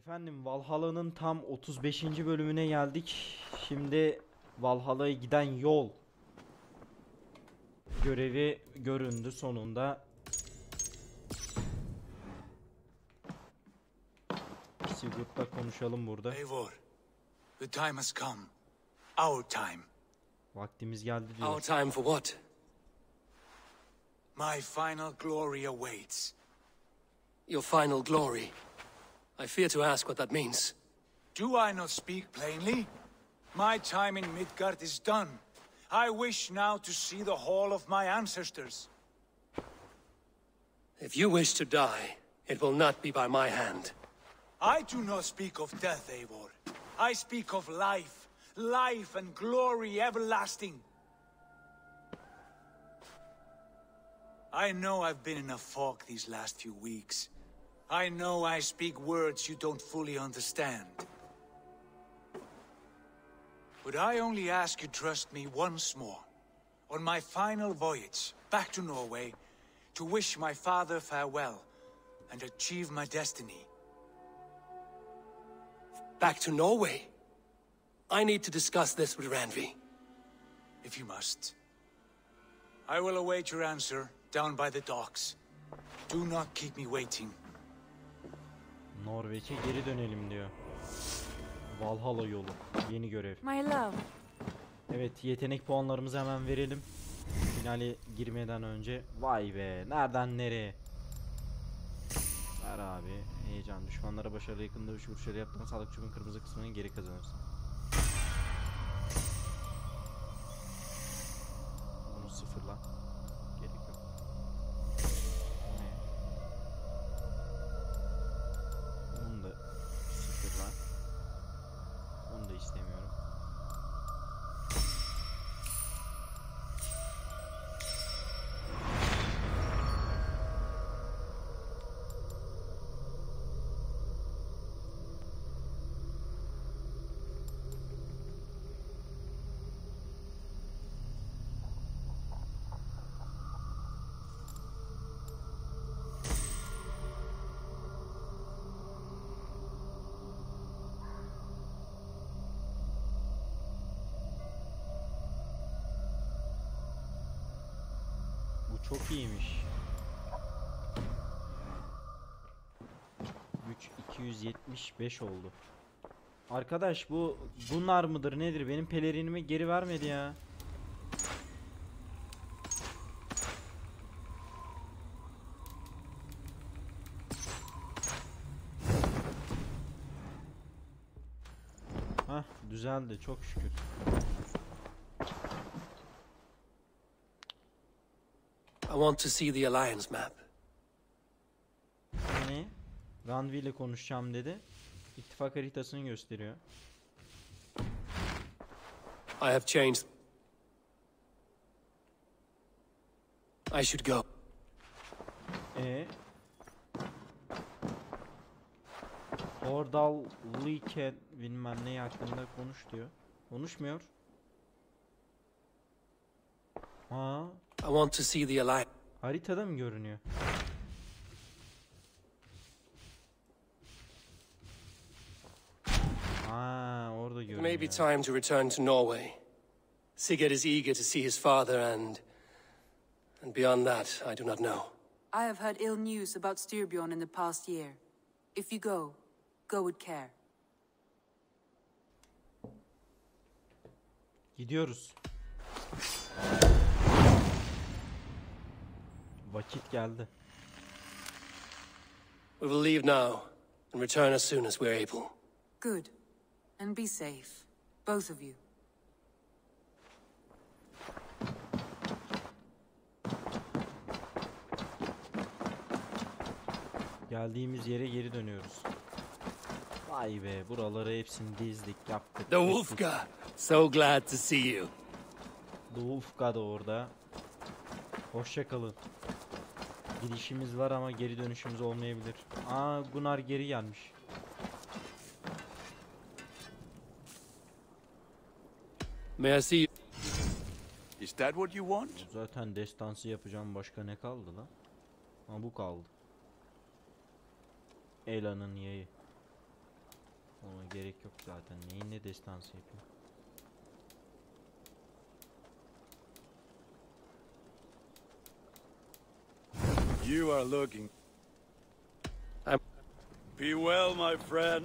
Efendim Valhalla'nın tam 35. bölümüne geldik. Şimdi Valhalla'ya giden yol görevi göründü sonunda. Sigurd'la konuşalım burada. Eivor, the time has come. Our time. Vaktimiz geldi diyor. Our time for what? My final glory awaits. Your final glory. I fear to ask what that means. Do I not speak plainly? My time in Midgard is done. I wish now to see the hall of my ancestors. If you wish to die, it will not be by my hand. I do not speak of death, Eivor. I speak of life. Life and glory everlasting. I know I've been in a fog these last few weeks. I know I speak words you don't fully understand. But I only ask you trust me once more. On my final voyage back to Norway, to wish my father farewell and achieve my destiny. Back to Norway? I need to discuss this with Randvi. If you must. I will await your answer down by the docks. Do not keep me waiting. Norveç'e geri dönelim diyor. Valhalla yolu. Yeni görev. My love. Evet, yetenek puanlarımızı hemen verelim. Finale girmeden önce. Vay be, nereden nereye? Ver abi. Heyecan. Düşmanlara başarılı yakında 3 vuruşları yaptığında sağlık çubuğun kırmızı kısmını geri kazanırsın. Bunu sıfırla. Gerek yok. Ne? Bunu da sıfırla. Bunu da istemiyorum. Çok iyiymiş. Güç 275 oldu. Arkadaş bunlar mıdır nedir? Benim pelerinimi geri vermedi ya. Hah, düzeldi çok şükür. I want to see the Alliance map. Ne? Randvi ile konuşacağım dedi. İttifak haritasını gösteriyor. I have changed. I should go. Valhalla'ya bilmem ne hakkında konuş diyor. Konuşmuyor. Ha? I want to see the Alliance. Haritada mı görünüyor? Aa, orada görünüyor. It may be time to return to Norway. Sigurd is eager to see his father and beyond that, I do not know. I have heard ill news about Styrbjorn in the past year. If you go with care. Gidiyoruz. Vakit geldi. We will leave now and return as soon as we're able. Good. And be safe. Both of you. Geldiğimiz yere geri dönüyoruz. Vay be, buraları hepsini dizdik, yaptık. The Wolfga, so glad to see you. The Wolfga da orada. Hoşça kalın. Girişimiz var ama geri dönüşümüz olmayabilir. Aa, Gunnar geri gelmiş. May I see you? Is that what you want? Zaten destansı yapacağım, başka ne kaldı lan? Ha, bu kaldı. Ela'nın yayı. gerek yok zaten. Neyin ne destansı yapayım. You are looking. Be well, my friend.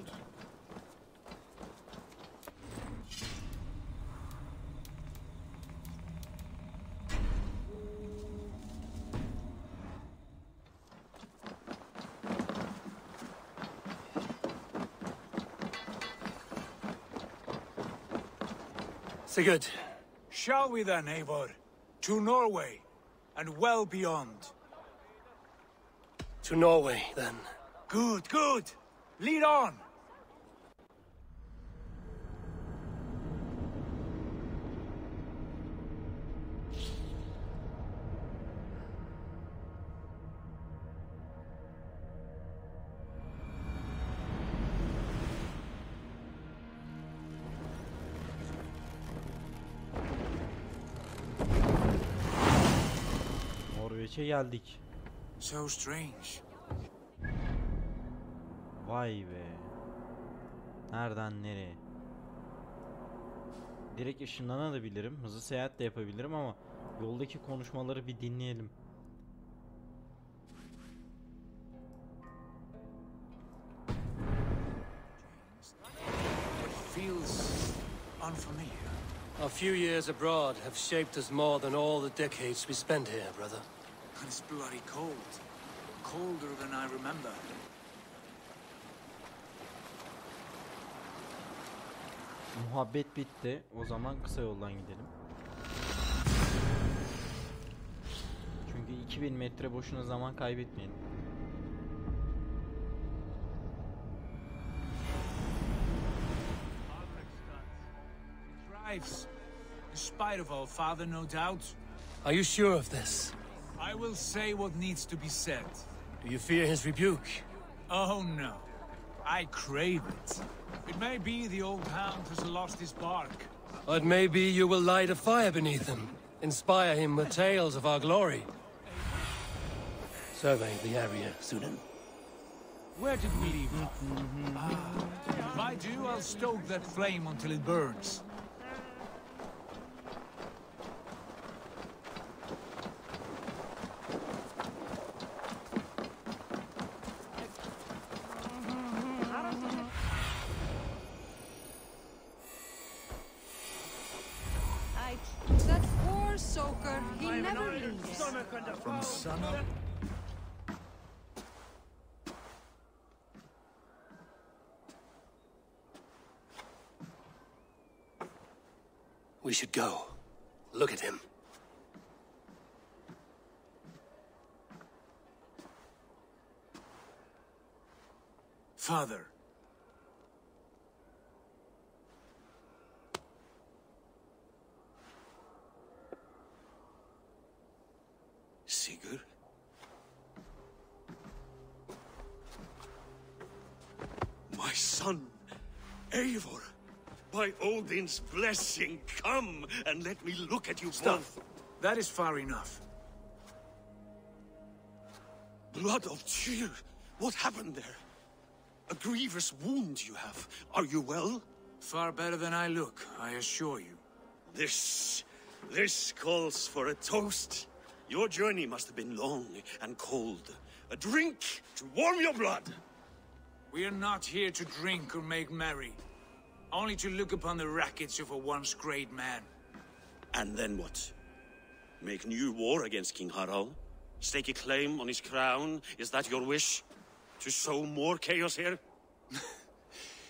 Sigurd. Shall we then, Eivor? To Norway, and well beyond. To Norway, then. Good, good. Lead on. Norveç'e geldik. So strange. Vay be. Nereden nereye? Direkt ışınlanabilirim. Hızlı seyahat de yapabilirim ama yoldaki konuşmaları bir dinleyelim. It feels unfamiliar. Our few years abroad have shaped us more than all the decades we spent here, brother. And it's bloody cold. Colder than I remember. Muhabbet bitti. O zaman kısa yoldan gidelim. Çünkü 2000 metre boşuna zaman kaybetmeyelim. Thrives. In spite of our father, no doubt. Are you sure of this? I will say what needs to be said. Do you fear his rebuke? Oh no. I crave it. It may be the old hound has lost his bark. But maybe you will light a fire beneath him, inspire him with tales of our glory. Survey the area, Sudan. Where did we leave off? If I do, I'll stoke that flame until it burns. That poor soaker, he never leaves. From sunup. We should go. Look at him. Father. Sigurd? My son, Eivor. By Odin's blessing, come and let me look at you both. That is far enough. Blood of Tyr, what happened there? A grievous wound you have. Are you well? Far better than I look, I assure you. This calls for a toast. Your journey must have been long and cold. A drink to warm your blood. We are not here to drink or make merry. Only to look upon the wreckage of a once great man. And then what? Make new war against King Harald? Stake a claim on his crown? Is that your wish? To sow more chaos here?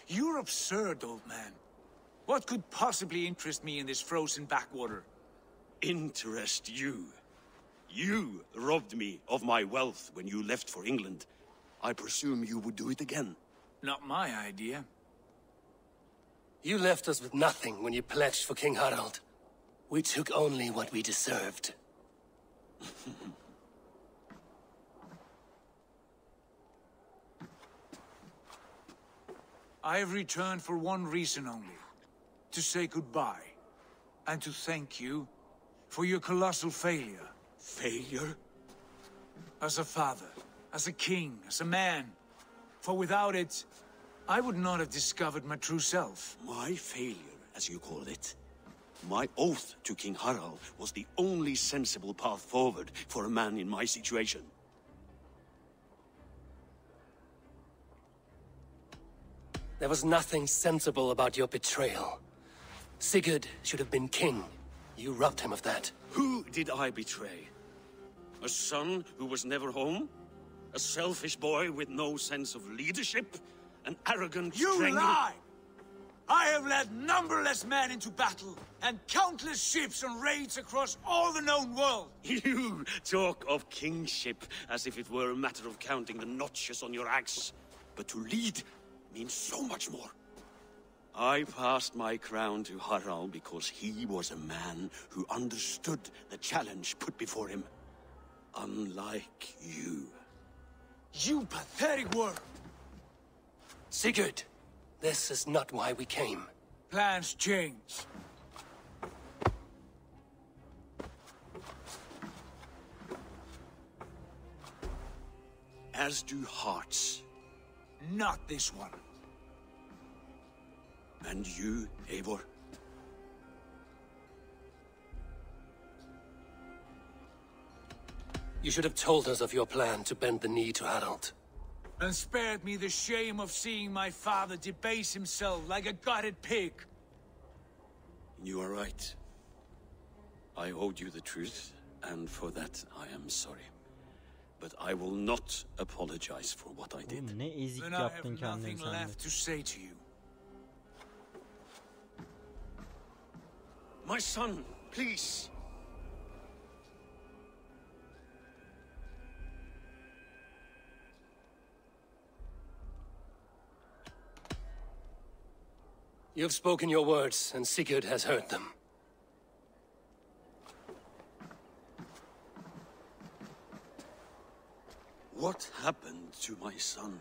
You're absurd, old man. What could possibly interest me in this frozen backwater? Interest you? You robbed me of my wealth when you left for England. I presume you would do it again. Not my idea. You left us with nothing when you pledged for King Harald. We took only what we deserved. I have returned for one reason only. To say goodbye. And to thank you for your colossal failure. Failure? As a father, as a king, as a man. For without it, I would not have discovered my true self. My failure, as you call it. My oath to King Harald was the only sensible path forward for a man in my situation. There was nothing sensible about your betrayal. Sigurd should have been king. You robbed him of that. Who did I betray? A son who was never home? A selfish boy with no sense of leadership? An arrogant You strangler? lie! I have led numberless men into battle, and countless ships on raids across all the known world. You talk of kingship as if it were a matter of counting the notches on your axe. But to lead means so much more. I passed my crown to Harald because he was a man who understood the challenge put before him. Unlike you. You pathetic worm! Sigurd, this is not why we came. Plans change. As do hearts. Not this one. And you, Eivor? You should have told us of your plan to bend the knee to Harald. And spared me the shame of seeing my father debase himself like a gutted pig. You are right. I owed you the truth, and for that I am sorry. But I will not apologize for what I did. Ne ezik Then I have yaptın kendini nothing sen de. left to say to you. My son, please. You have spoken your words, and Sigurd has heard them. What happened to my son?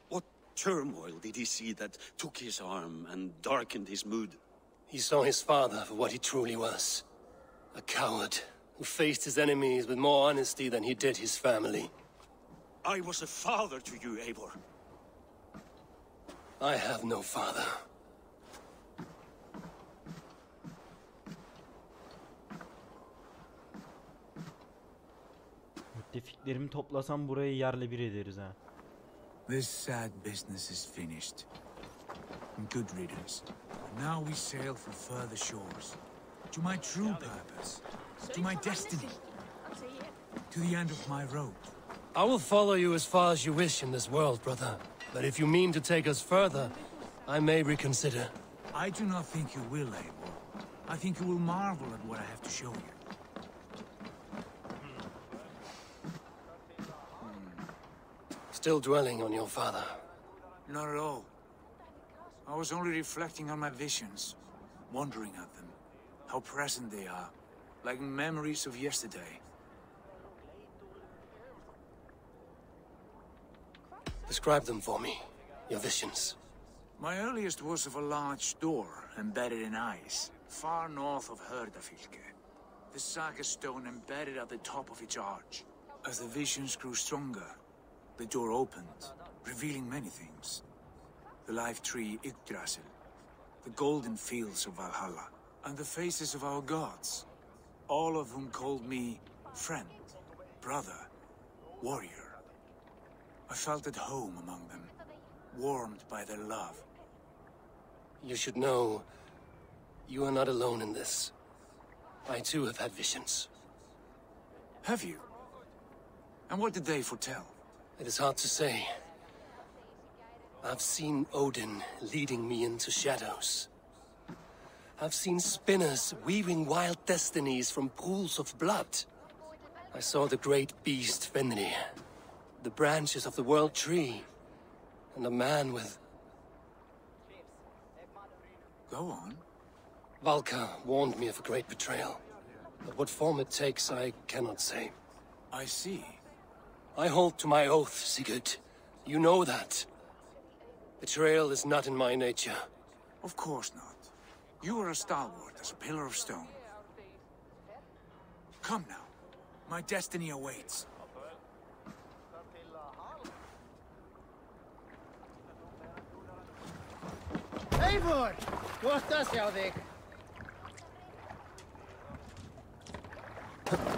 What turmoil did he see that took his arm and darkened his mood? He saw his father for what he truly was. A coward who faced his enemies with more honesty than he did his family. I was a father to you, Eivor. I have no father. Müttefiklerimi toplasam burayı yerle bir ederiz ha. This sad business is finished. Good riddance. Now we sail for further shores. To my true purpose. To my destiny. To the end of my road. I will follow you as far as you wish in this world, brother. But if you mean to take us further, I may reconsider. I do not think you will, Eivor. I think you will marvel at what I have to show you. Still dwelling on your father. Not at all. I was only reflecting on my visions, wondering at them, how present they are, like memories of yesterday. Describe them for me, your visions. My earliest was of a large door embedded in ice, far north of Herdafylke. The saga stone embedded at the top of its arch. As the visions grew stronger, the door opened, revealing many things. The life tree Yggdrasil, the golden fields of Valhalla, and the faces of our gods, all of whom called me friend, brother, warrior. I felt at home among them, warmed by their love. You should know, you are not alone in this. I too have had visions. Have you? And what did they foretell? It is hard to say. I've seen Odin leading me into shadows. I've seen spinners weaving wild destinies from pools of blood. I saw the great beast Fenrir, the branches of the world tree, and a man with... Go on. Valka warned me of a great betrayal. But what form it takes, I cannot say. I see. I hold to my oath, Sigurd. You know that. Betrayal is not in my nature. Of course not. You are a stalwart as a pillar of stone. Come now. My destiny awaits. Eivor! Gott að sjá þig.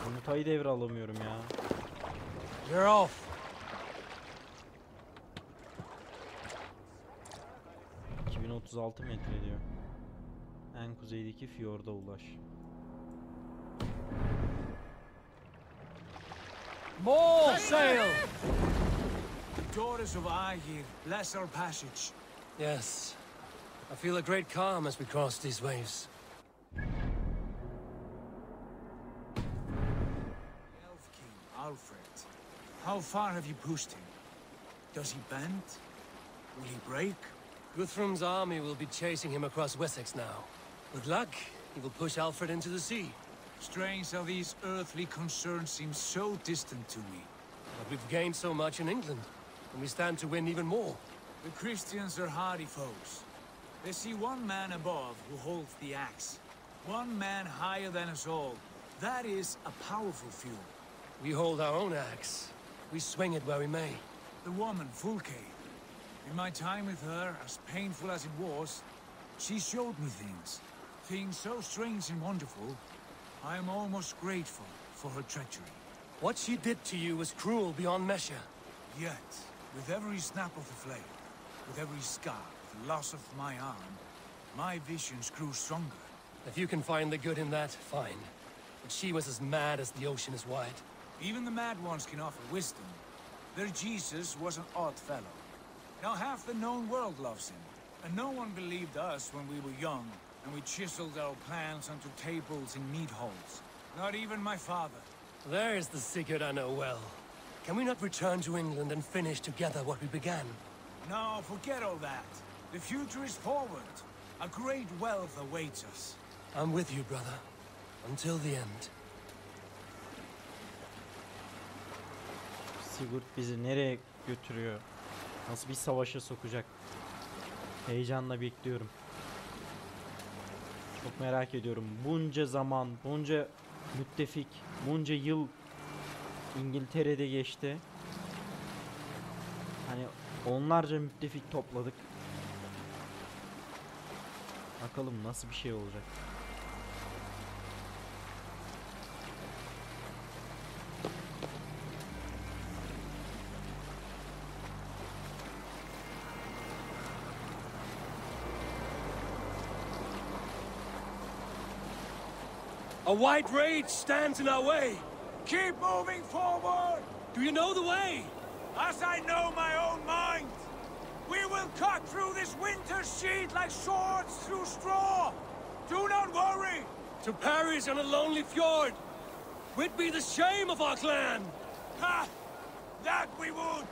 Yumurtayı devralamıyorum ya. You're off. ...2036 metre diyor. En kuzeydeki fiyorda ulaş. More sail! The daughters of Aegir bless our passage. Yes. I feel a great calm as we cross these waves. Elf King, Alfred. How far have you pushed him? Does he bend? Will he break? Guthrum's army will be chasing him across Wessex now. With luck, he will push Alfred into the sea. Strange how these earthly concerns seem so distant to me. But we've gained so much in England, and we stand to win even more. The Christians are hardy foes. They see one man above who holds the axe. One man higher than us all. That is a powerful fuel. We hold our own axe. We swing it where we may. The woman, Fulke. In my time with her, as painful as it was, she showed me things. Things so strange and wonderful, I am almost grateful for her treachery. What she did to you was cruel beyond measure. Yet, with every snap of the flame, with every scar, the loss of my arm, my visions grew stronger. If you can find the good in that, fine. But she was as mad as the ocean is wide. Even the mad ones can offer wisdom. Their Jesus was an odd fellow. Now half the known world loves him, and no one believed us when we were young, and we chiseled our plans onto tables in mead halls. Not even my father. There is the secret I know well. Can we not return to England and finish together what we began? No, forget all that. The future is forward. A great wealth awaits us. I'm with you, brother. Until the end. Sigurd bizi nereye götürüyor? Nasıl bir savaşa sokacak? Heyecanla bekliyorum. Çok merak ediyorum. Bunca zaman, bunca müttefik, bunca yıl İngiltere'de geçti. Hani onlarca müttefik topladık. Bakalım nasıl bir şey olacak. A white rage stands in our way. Keep moving forward! Do you know the way? As I know my own mind! We will cut through this winter sheet like swords through straw! Do not worry! To perish on a lonely fjord! Would be the shame of our clan! Ha! That we would!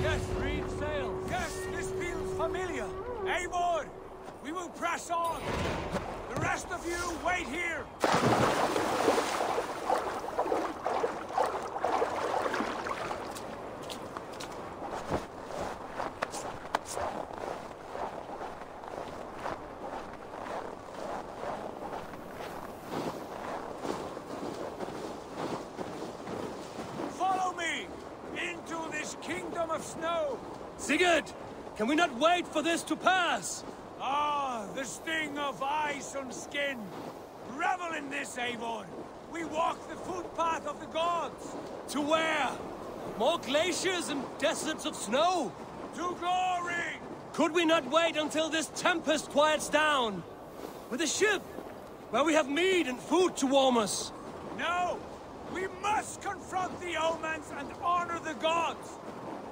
Yes, read sail. Yes, this feels familiar. Eivor, we will press on. The rest of you, wait here. Follow me into this kingdom of snow. Sigurd! Can we not wait for this to pass? Ah, the sting of ice on skin. Revel in this, Eivor. We walk the footpath of the gods. To where? More glaciers and deserts of snow? To glory! Could we not wait until this tempest quiets down? With a ship, where we have meat and food to warm us. No! We must confront the omens and honor the gods!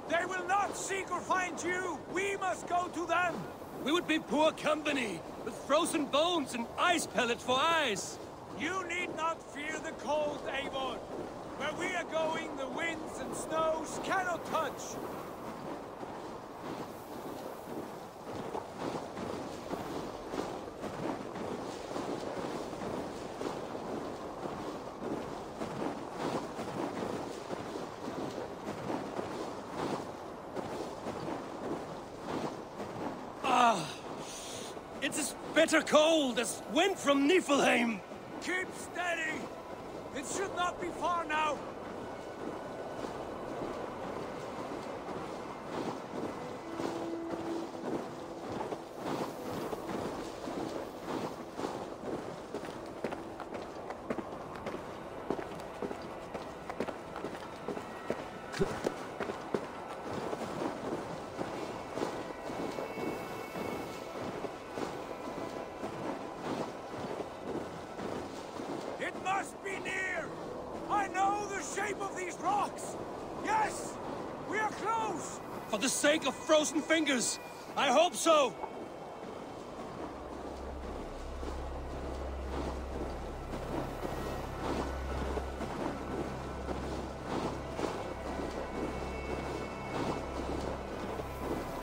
They will not seek or find you! We must go to them! We would be poor company, with frozen bones and ice pellets for eyes. You need not fear the cold, Eivor. Where we are going, the winds and snows cannot touch. bitter cold as wind from Niflheim. Keep steady! It should not be far now! For the sake of frozen fingers, I hope so.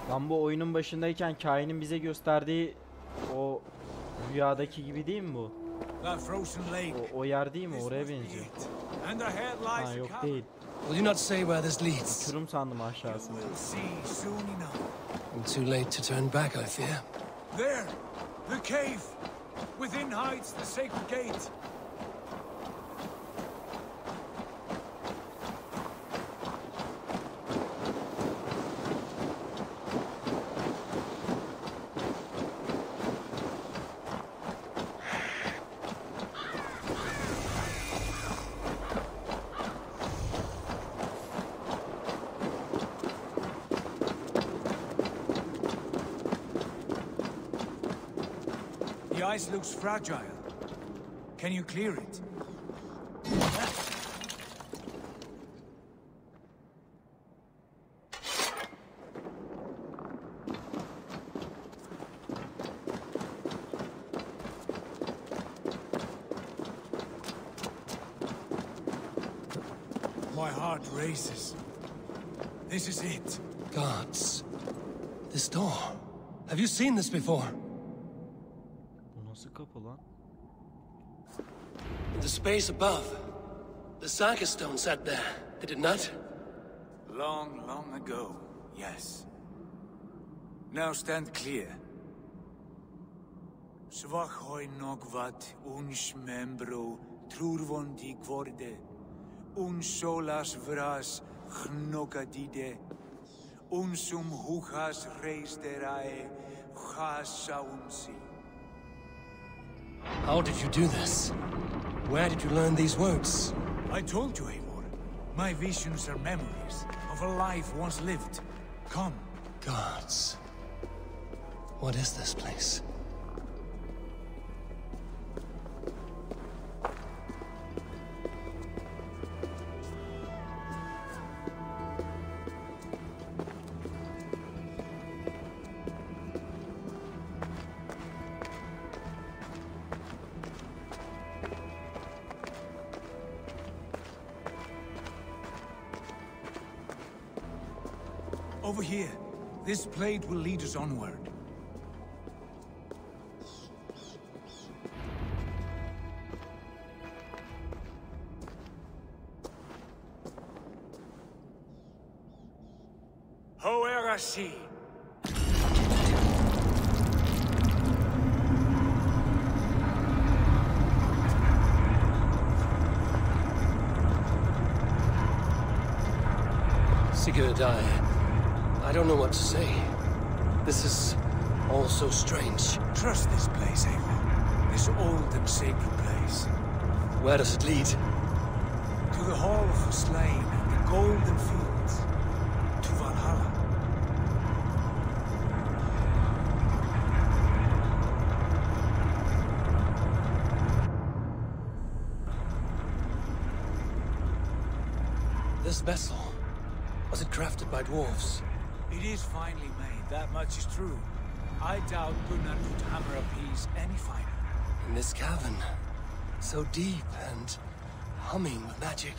Lan bu oyunun başındayken kainin bize gösterdiği o rüyadaki gibi değil mi bu? O yer değil mi? Oraya benziyor. Ha yok değil. Will you not say where this leads? Uçurum sandım aşağısında. I'm too late to turn back, I fear. There, the cave. Within hides the sacred gate. The ice looks fragile. Can you clear it? My heart races. This is it. Guards. This door. Have you seen this before? Nasıl kapı lan? The space above. The saga stone sat there, did it not? Long, long ago, yes. Now stand clear. Svachoi nogvat uns membro trurvondi kvorde. Un solas vras gnokadide. Unsum huchas reisterae chasaunsi. How did you do this? Where did you learn these words? I told you, Eivor. My visions are memories of a life once lived. Come. Gods. What is this place? Over here. This blade will lead us onward. Hoerasi. Sigurd, I don't know what to say. This is all so strange. Trust this place, Eivor. This old and sacred place. Where does it lead? To the Hall of the Slain and the Golden Fields. To Valhalla. This vessel, was it crafted by dwarves? It is finely made, that much is true. I doubt Gunnar could hammer a piece any finer. In this cavern, so deep and humming with magic.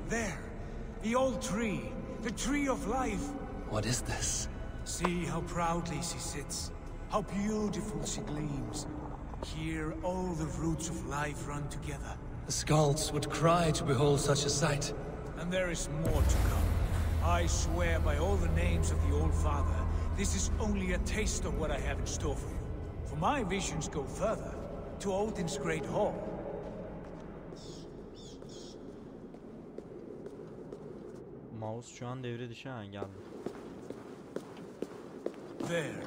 There, the old tree, the tree of life. What is this? See how proudly she sits, how beautiful she gleams. Here all the roots of life run together. The Skalds would cry to behold such a sight. And there is more to come. I swear by all the names of the Old Father, this is only a taste of what I have in store for you. For my visions go further, to Odin's Great Hall. Mouse şu an devre dışı geldi. There.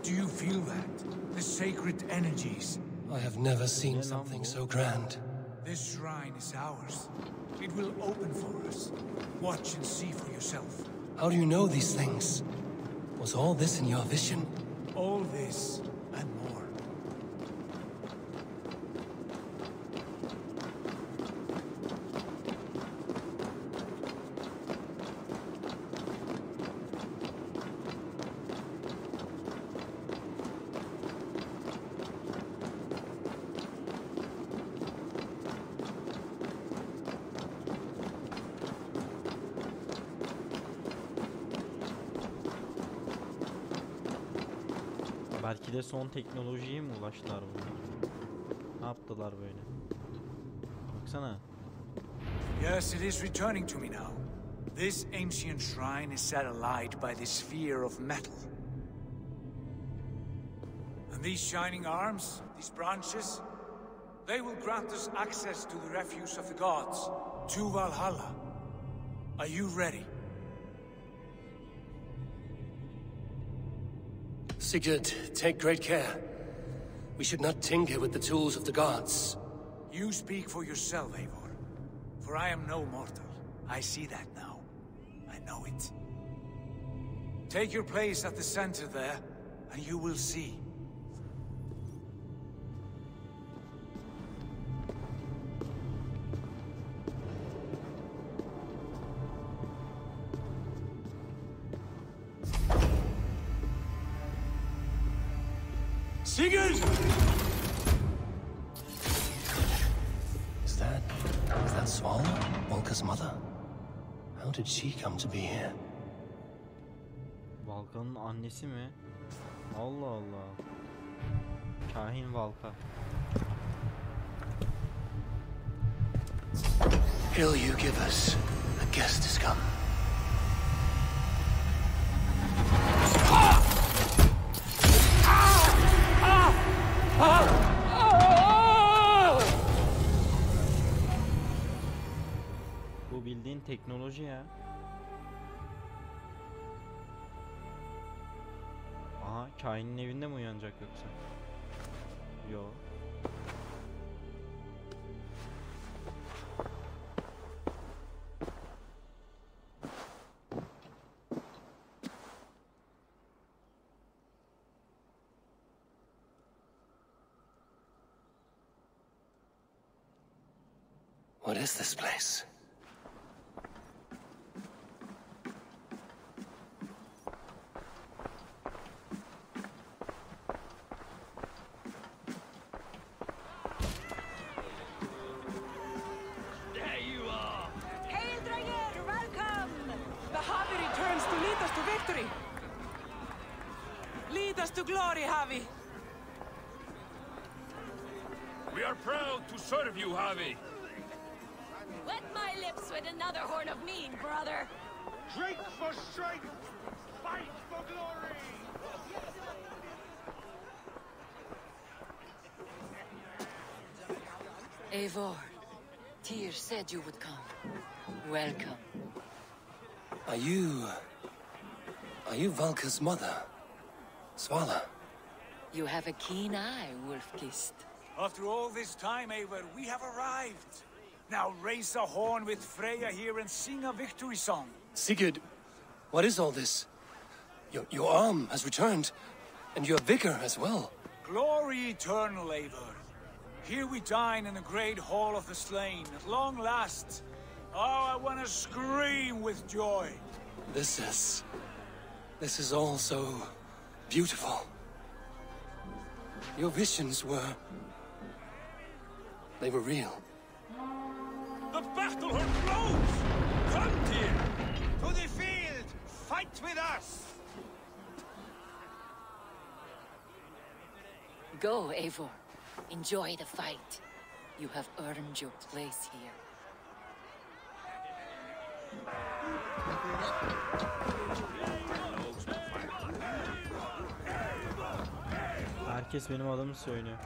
Do you feel that? The sacred energies. I have never seen something so grand. This shrine is ours. It will open for us. Watch and see for yourself. How do you know these things? Was all this in your vision? All this and more. Belki de son teknolojiye mi ulaştılar bunlar? Ne yaptılar böyle? Baksana. Yes, it is returning to me now. This ancient shrine is set alight by the sphere of metal. And these shining arms, these branches, they will grant us access to the refuse of the gods, to Valhalla. Are you ready? Sigurd, take great care. We should not tinker with the tools of the gods. You speak for yourself, Eivor. For I am no mortal. I see that now. I know it. Take your place at the center there, and you will see. Sigurd! Is that Svala? Volka's mother? How did she come to be here? Valka'nın annesi mi? Allah Allah. Kahin Valka. Ill you give us. A guest has come. Bu bildiğin teknoloji ya. Aha, kahinin evinde mi uyanacak yoksa? Yo. What is this place? To glory, Havi. We are proud to serve you, Havi. Wet my lips with another horn of mead, brother. Drink for strength, fight for glory. Eivor, Tyr said you would come. Welcome. Are you Valka's mother? Svala. You have a keen eye, Wolf-Kissed. After all this time, Eivor, we have arrived. Now raise a horn with Freya here and sing a victory song. Sigurd, what is all this? Your arm has returned, and your vigor as well. Glory eternal, Eivor. Here we dine in the great hall of the slain, at long last. Oh, I want to scream with joy. This is all so beautiful. Your visions were real. The battle horn blows! Come, Tyr! To the field! Fight with us! Go, Eivor. Enjoy the fight. You have earned your place here. Herkes benim adımı söylüyor.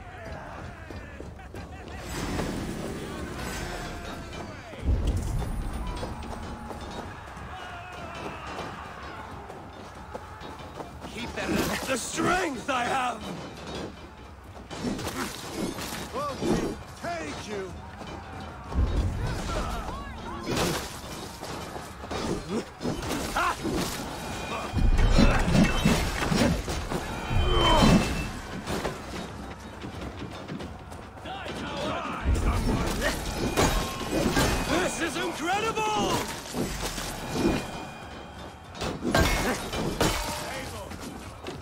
Keep that up. The strength I have! Okay, take you. This is incredible!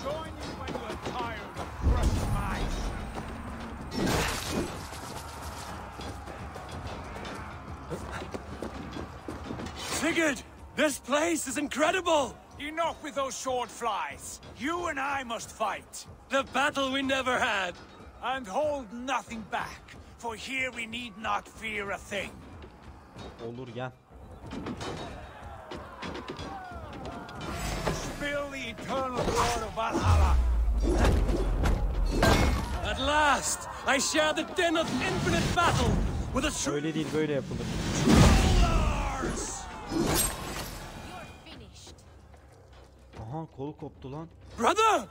Join you when you are tired of crushed mice. Sigurd! This place is incredible! Enough with those sword flies. You and I must fight. The battle we never had! And hold nothing back, for here we need not fear a thing. Olur gel. Spill the eternal blood of Valhalla. At last, I share the din of infinite battle with a true Öyle değil, böyle yapılır. rulers! You're finished. Aha, kolu koptu lan. Brother!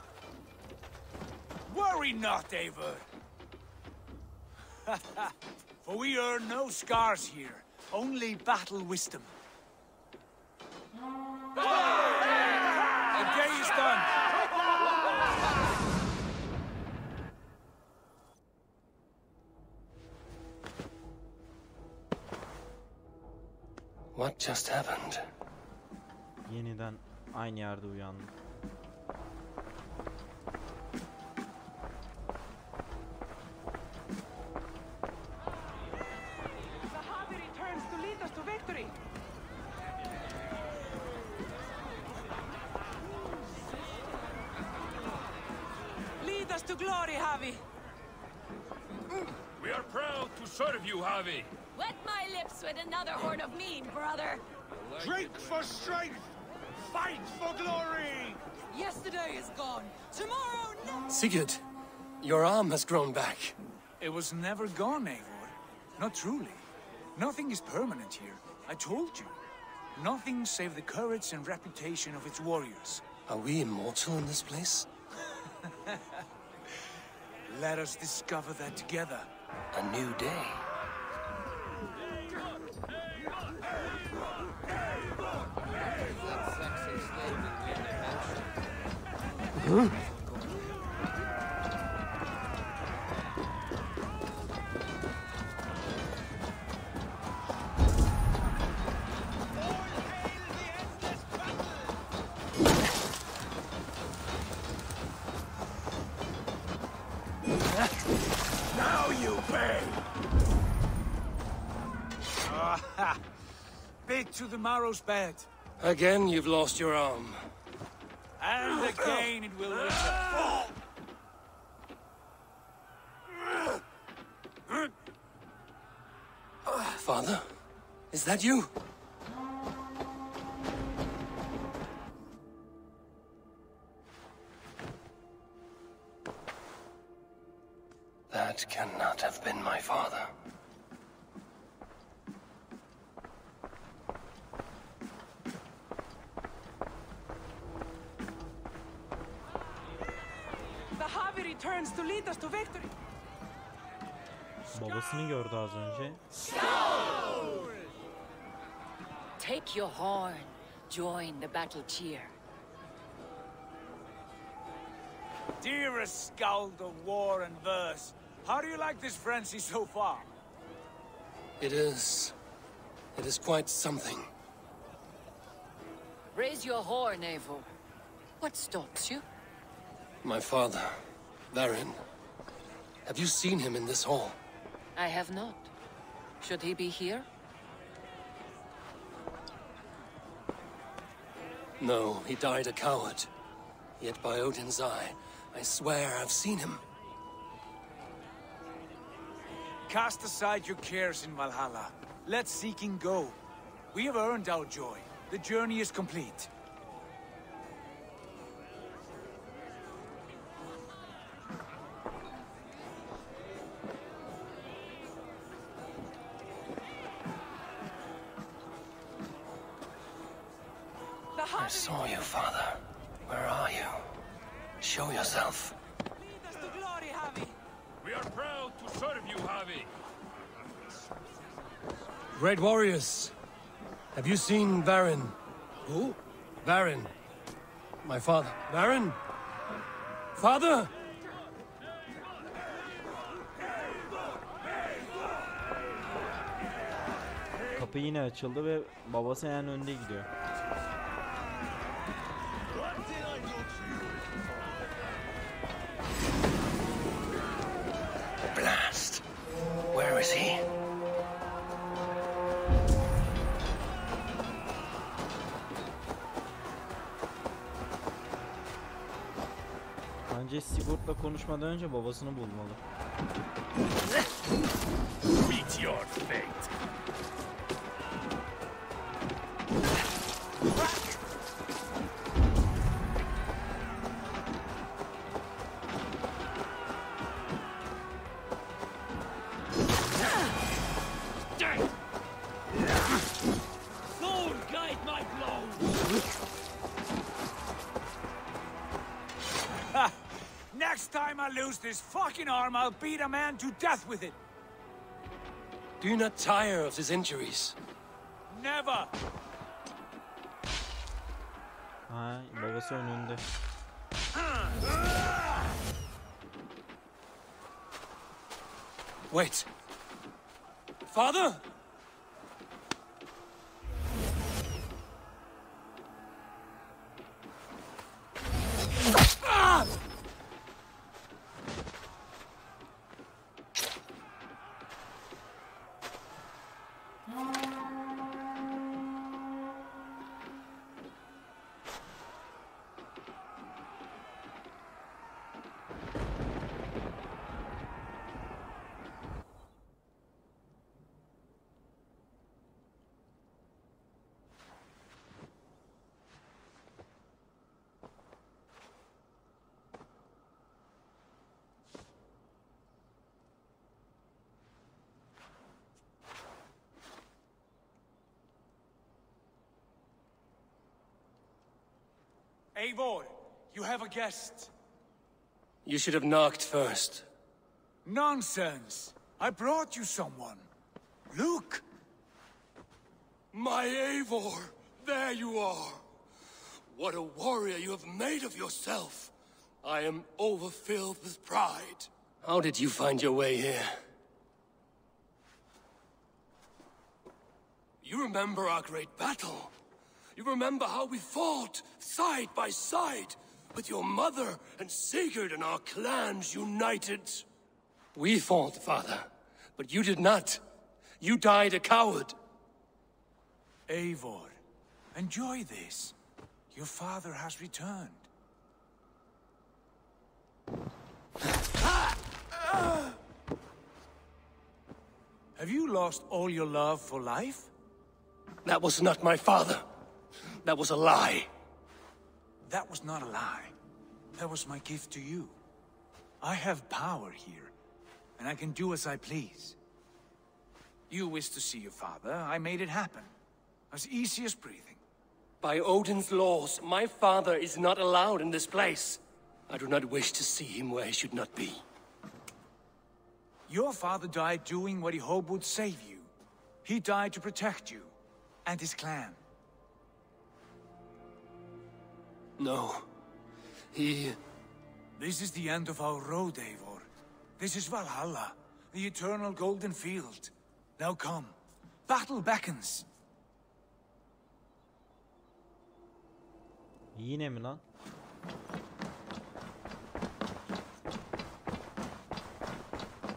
Worry not, Eivor. For we earn no scars here, only battle wisdom. The day is done. What just happened? Yeniden aynı yerde uyandım. Lead us to glory, Javi. We are proud to serve you, Javi. Wet my lips with another horn of mean, brother. Drink for strength. Fight for glory. Yesterday is gone. Tomorrow, no. Sigurd, your arm has grown back. It was never gone, Eivor. Not truly. Nothing is permanent here. I told you. Nothing save the courage and reputation of its warriors. Are we immortal in this place? Let us discover that together. A new day. Huh? Now you pay! Bit to the marrow's bed. Again, you've lost your arm. And again it will return. Father? Is that you? That cannot have been my father. The Javi returns to lead us to victory. Babasını gördü az önce. Take your horn. Join the battle cheer. Dearest skald of war and verse, how do you like this frenzy so far? It is quite something. Raise your horn, Eivor. What stops you? My father, Valhalla'ya. Have you seen him in this hall? I have not. Should he be here? No, he died a coward. Yet by Odin's eye, I swear I've seen him. Cast aside your cares in Valhalla. Let seeking go. We have earned our joy. The journey is complete. I saw you, Father. Where are you? Show yourself. Lead us to glory, Javi. We are proud to serve you, Javi. Great warriors. Have you seen Baron? Who? Baron. My father. Baron? Father? Kapı yine açıldı ve babası en önde gidiyor. Blast. Where is he? Bence Sigurd'la konuşmadan önce babasını bulmalı. Meet your fate. Next time I lose this fucking arm, I'll beat a man to death with it. Do you not tire of his injuries? Never. Ha, babası önünde. Wait. Father? Eivor, you have a guest. You should have knocked first. Nonsense. I brought you someone. Look. My Eivor, there you are. What a warrior you have made of yourself. I am overfilled with pride. How did you find your way here? You remember our great battle. You remember how we fought side by side with your mother and Sigurd and our clans united. We fought, Father, but you did not. You died a coward. Eivor, enjoy this. Your father has returned. Have you lost all your love for life? That was not my father. That was a lie. That was not a lie. That was my gift to you. I have power here, and I can do as I please. You wished to see your father, I made it happen. As easy as breathing. By Odin's laws, my father is not allowed in this place. I do not wish to see him where he should not be. Your father died doing what he hoped would save you. He died to protect you, and his clan. No. This is the end of our road, Eivor. This is Valhalla, the eternal golden field. Now come. Battle beckons. Yine mi lan?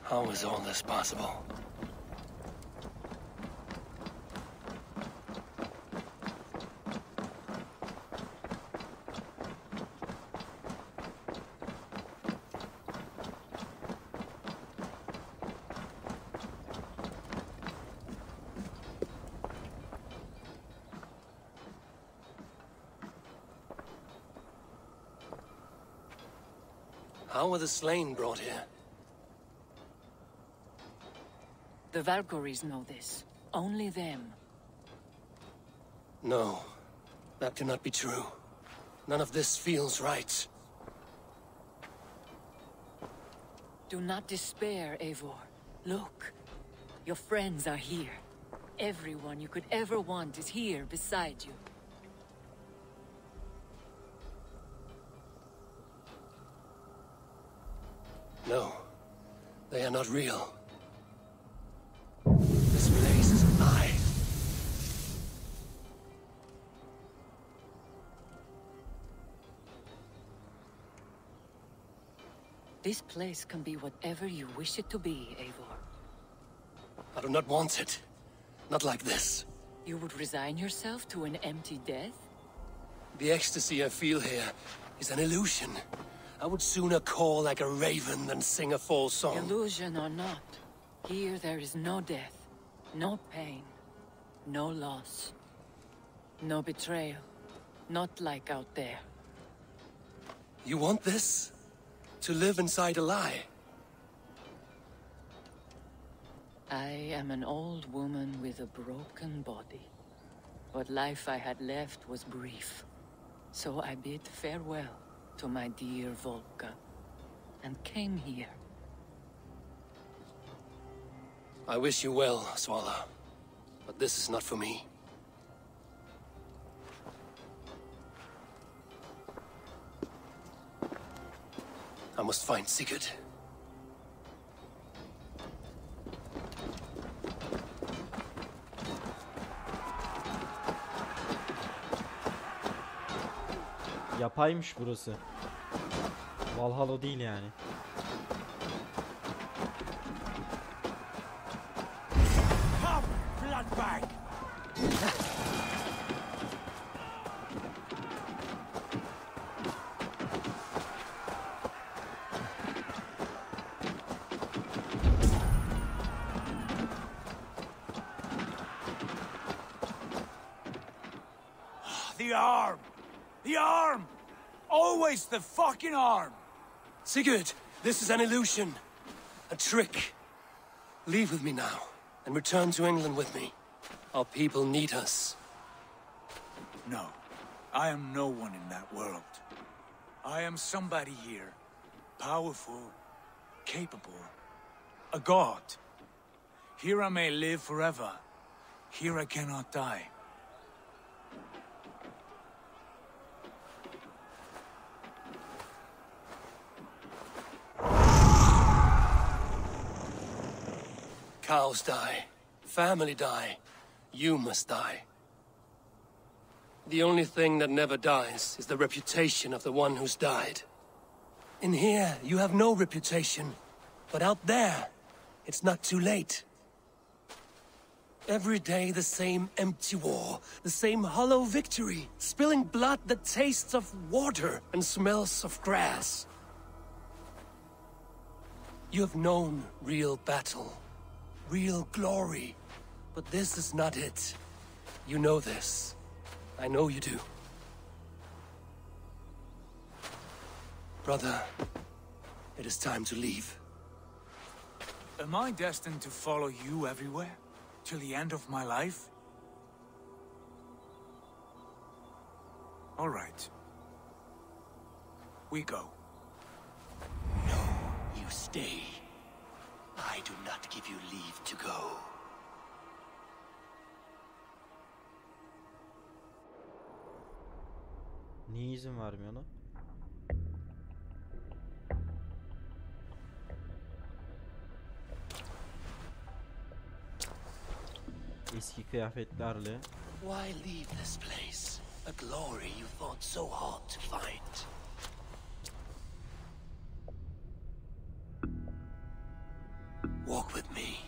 How is all this possible? How were the slain brought here? The Valkyries know this. Only them. No, that cannot be true. None of this feels right. Do not despair, Eivor. Look, your friends are here. Everyone you could ever want is here beside you. No, they are not real. This place is a lie. This place can be whatever you wish it to be, Eivor. I do not want it. Not like this. You would resign yourself to an empty death? The ecstasy I feel here is an illusion. I would sooner call like a raven than sing a false song. Illusion or not, here there is no death, no pain, no loss, no betrayal, not like out there. You want this? To live inside a lie? I am an old woman with a broken body. What life I had left was brief. So I bid farewell to my dear Volka, and came here. I wish you well, Svala. But this is not for me. I must find Sigurd. Yapaymış burası. Valhalla değil yani. Come, bloodbag! The arm! The arm! Always the fucking arm! Sigurd, this is an illusion. A trick. Leave with me now, and return to England with me. Our people need us. No, I am no one in that world. I am somebody here. Powerful, capable, a god. Here I may live forever. Here I cannot die. Cows die. Family die. You must die. The only thing that never dies is the reputation of the one who's died. In here, you have no reputation. But out there, it's not too late. Every day the same empty war, the same hollow victory, spilling blood that tastes of water and smells of grass. You have known real battle. Real glory. But this is not it. You know this. I know you do. Brother, it is time to leave. Am I destined to follow you everywhere? Till the end of my life? All right. We go. No, you stay. I do not give you leave to go. Niye izin vermiyor lan? Eski kıyafetlerle. Why leave this place? A glory you thought so hard to find. Walk with me.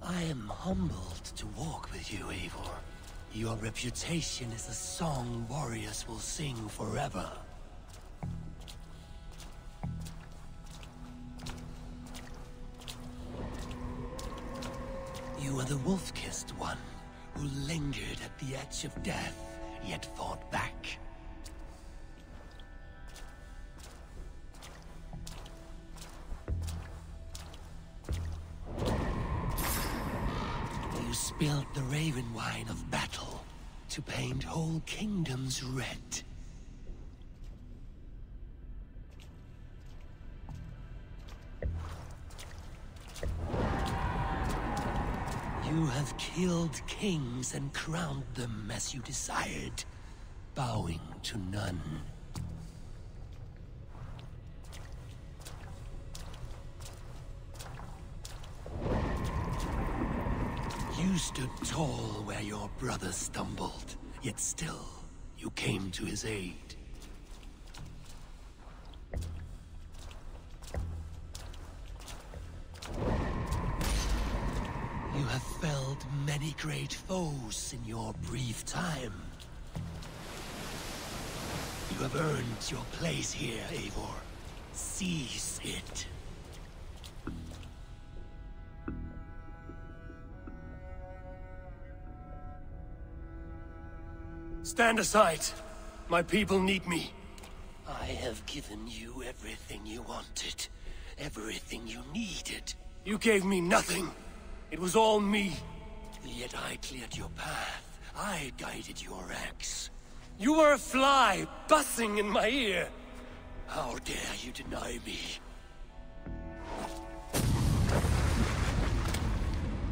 I am humbled to walk with you, Eivor. Your reputation is a song warriors will sing forever. You are the wolf-kissed one, who lingered at the edge of death, yet fought back. You spilled the raven wine of battle to paint whole kingdoms red. You have killed kings and crowned them as you desired, bowing to none. You stood tall where your brother stumbled, yet still you came to his aid. You have felled many great foes in your brief time. You have earned your place here, Eivor. Seize it. Stand aside. My people need me. I have given you everything you wanted. Everything you needed. You gave me nothing. It was all me. Yet I cleared your path. I guided your axe. You were a fly, buzzing in my ear. How dare you deny me?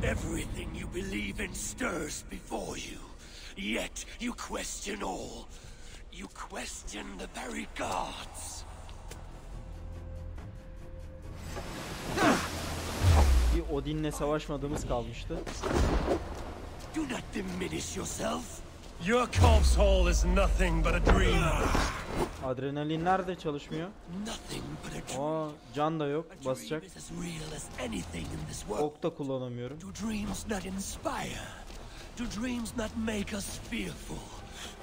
Everything you believe in stirs before you. Yet you question all. You question the very gods. Bir Odin'le savaşmadığımız kalmıştı. Do not diminish yourself. Your corpse hole is nothing but a dream. Adrenalin nerede çalışmıyor? Nothing but a dream. Can da yok basacak. As real as anything in this world. Ok da kullanamıyorum. Do dreams not inspire? Do dreams not make us fearful?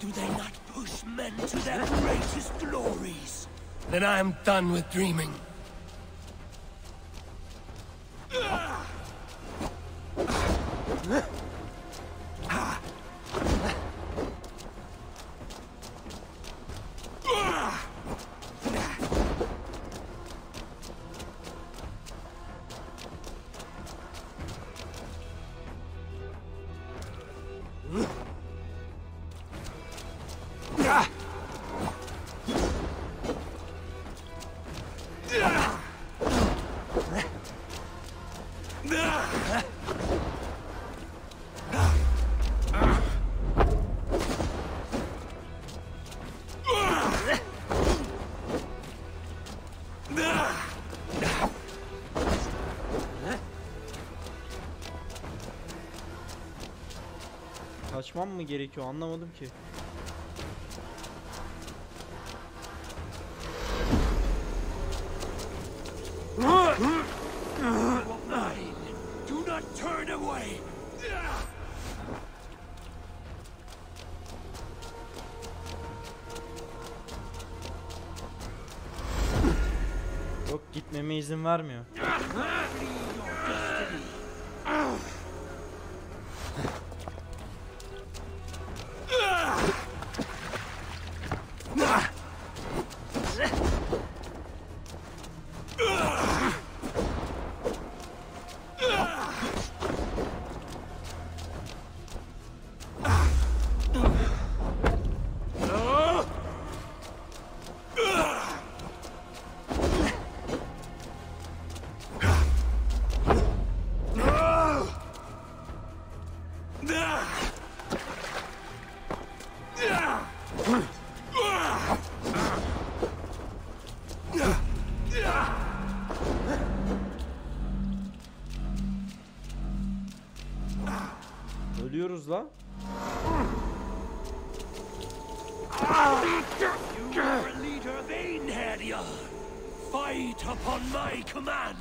Do they not push men to their greatest glories? Then I am done with dreaming. Kaçmam mı gerekiyor anlamadım ki. Do not turn away. Yok, gitmeme izin vermiyor. Ölüyoruz la. You are a leader of Einherjar. Fight upon my command.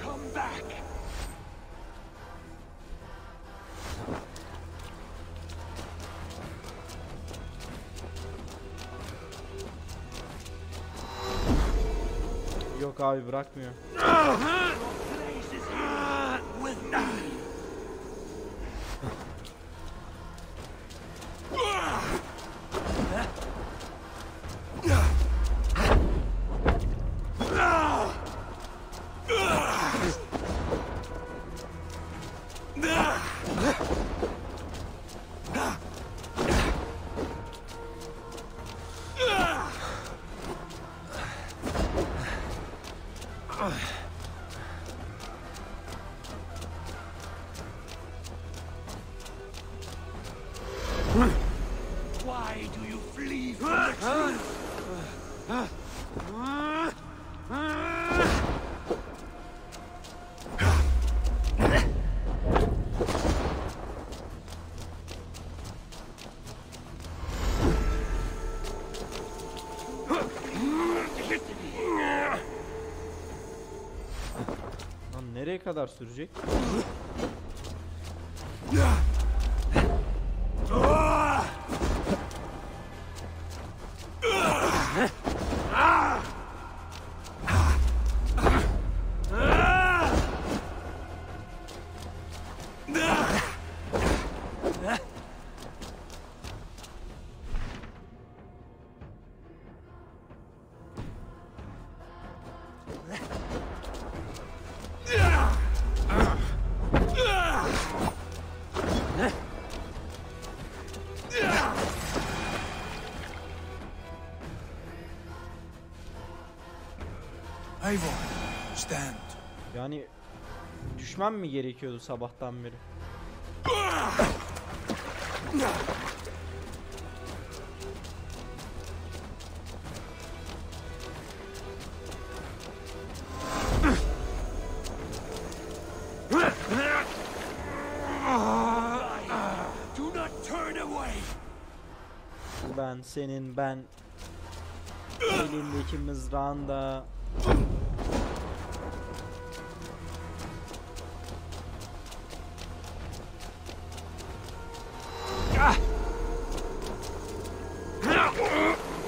Come back. Yok abi, bırakmıyor. Why do you flee from the truth? Lan nereye kadar sürecek? Eivor, stand. Yani düşman mı gerekiyordu sabahtan beri? Do not turn away. Ben senin, ben elindeki mızrağında.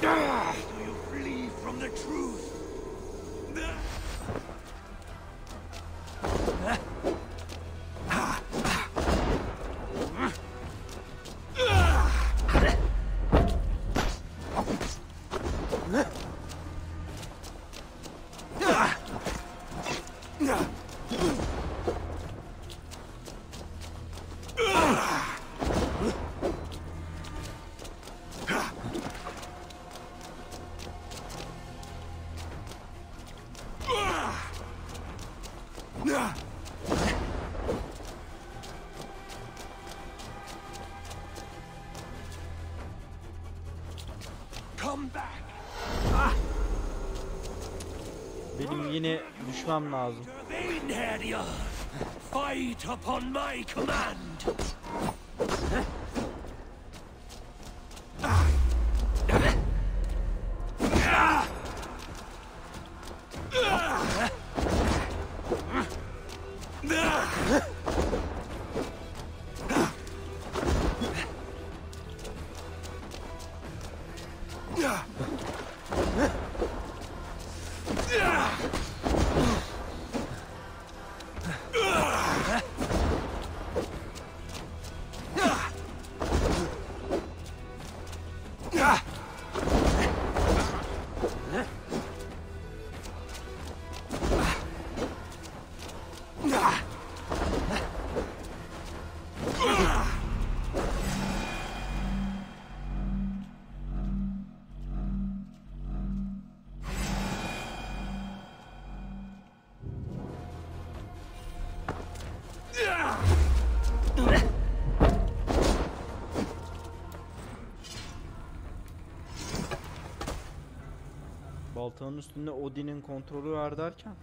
Do you flee from the truth? Come back. Benim yine düşmem lazım. CanBraveinn, fight upon my command. Baltanın üstünde Odin'in kontrolü var derken.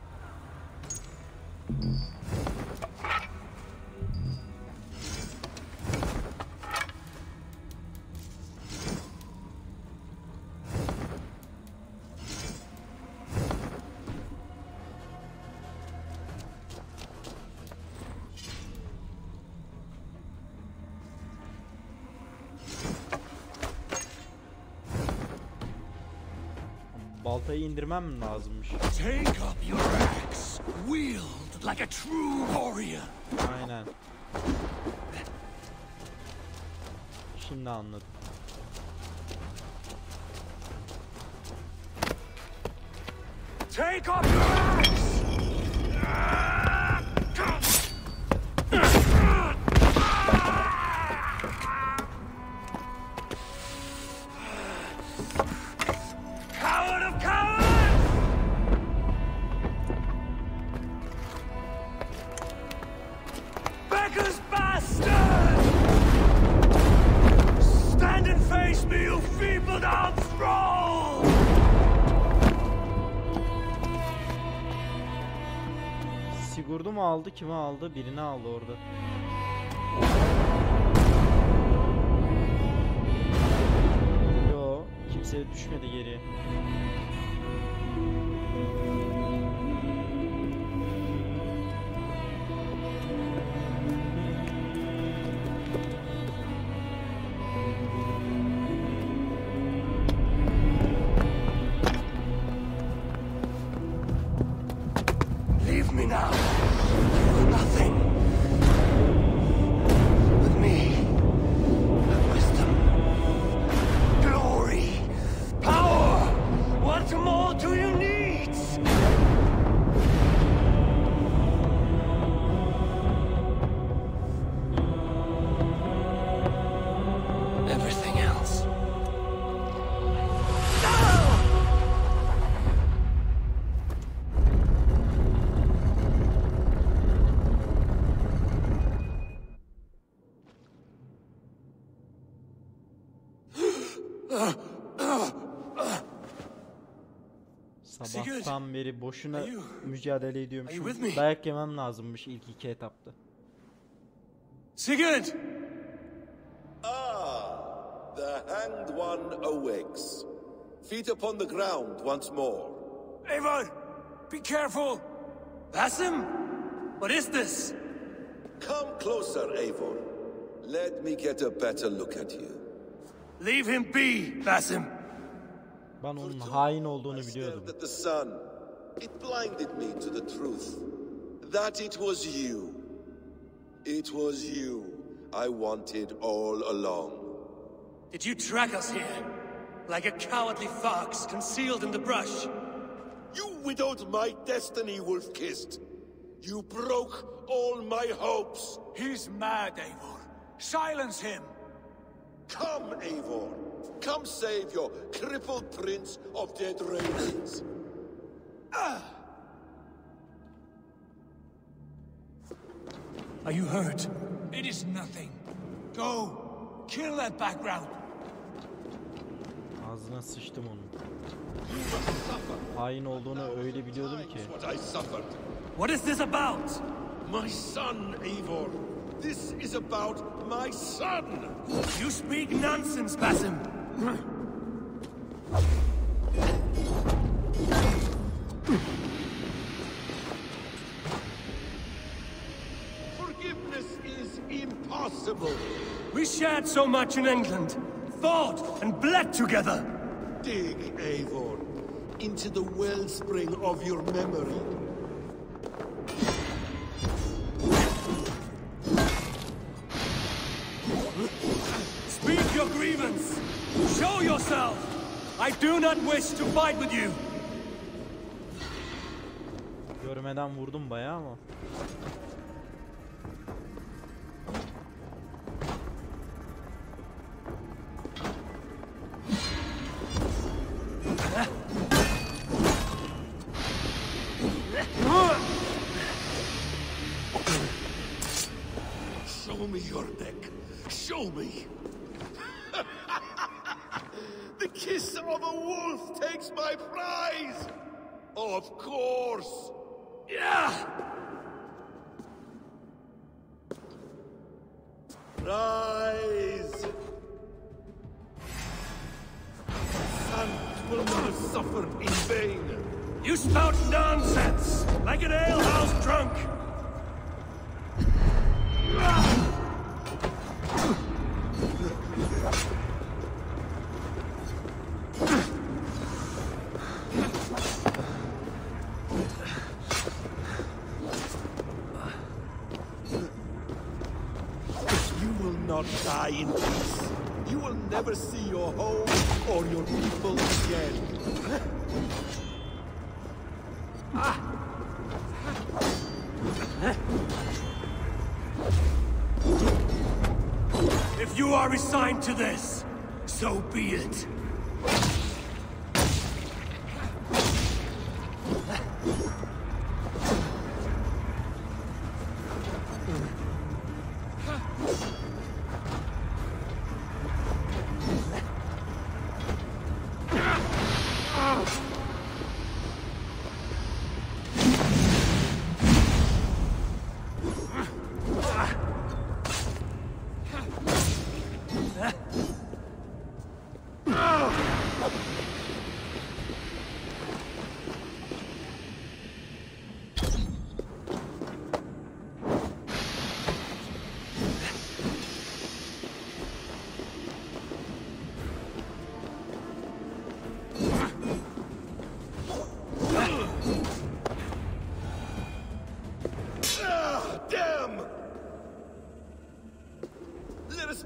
Baltayı indirmem mi lazımmış? Take up your axe, wield like a true warrior. Aynen. Şimdi anladım. Take up your axe. Coward of cowards! Beggar's bastard! Stand and face me, you feeble-down thrall! Sigurdu mu aldı, kimi aldı? Birini aldı orada. Yo, kimse düşmedi geriye. Leave me now. You are nothing. With me, have wisdom, glory, power. What more do you need? Everything else. Sabahtan beri boşuna mücadele ediyormuşum. with me? Dayak yemem lazımmış ilk iki etapta. Sigurd! Ah, the hanged one awakes. Feet upon the ground once more. Eivor! Be careful! Basim? What is this? Come closer, Eivor. Let me get a better look at you. Leave him be, Basim. Ben onun hain olduğunu biliyordum. At the sun, it blinded me to the truth. That it was you. It was you I wanted all along. Did you track us here? Like a cowardly fox concealed in the brush? You widowed my destiny, wolf-kissed. You broke all my hopes. He's mad, Eivor. Silence him. Come, Eivor. Come save your crippled prince of dead ravens. Are you hurt? It is nothing. Go. Kill that background. Ağzına sıçtım onun. Hain olduğunu öyle biliyordum ki. What is this about? My son, Eivor. This is about my son. You speak nonsense, Basim. Forgiveness is impossible. We shared so much in England, fought and bled together. Dig, Eivor, into the wellspring of your memory. Speak your grievance. Show yourself. I do not wish to fight with you. Görmeden vurdum bayağı ama. Show me your neck. Show me. The kiss of a wolf takes my prize. Of course. Yeah. Rise. Son will not suffer in vain. You spout nonsense, like an alehouse drunk. not die in peace. You will never see your home or your people again. If you are resigned to this, so be it.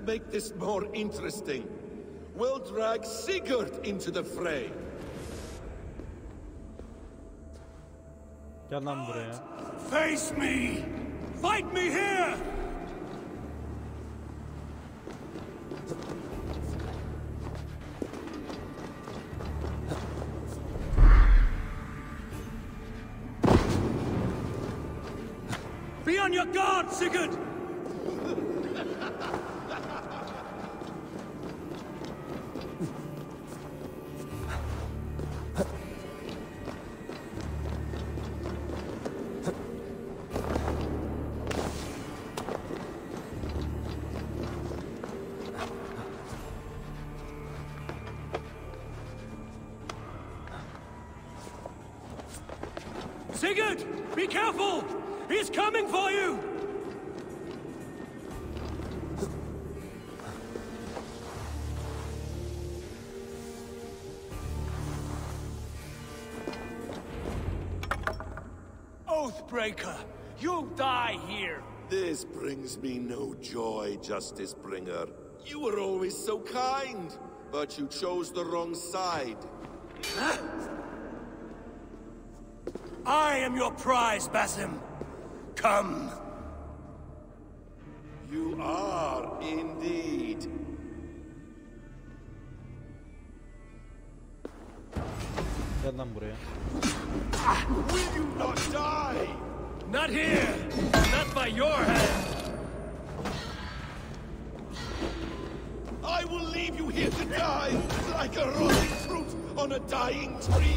Make this more interesting. We'll drag Sigurd into the fray. Gel lan buraya. Face me! Fight me here! Be on your guard, Sigurd! Sigurd! Be careful! He's coming for you! Oathbreaker! You'll die here! This brings me no joy, Justice Bringer. You were always so kind, but you chose the wrong side. I am your prize, Basim. Come. You are indeed. Gel lan buraya. Will you not die? Not here! Not by your hand! I will leave you here to die, like a rotting fruit on a dying tree!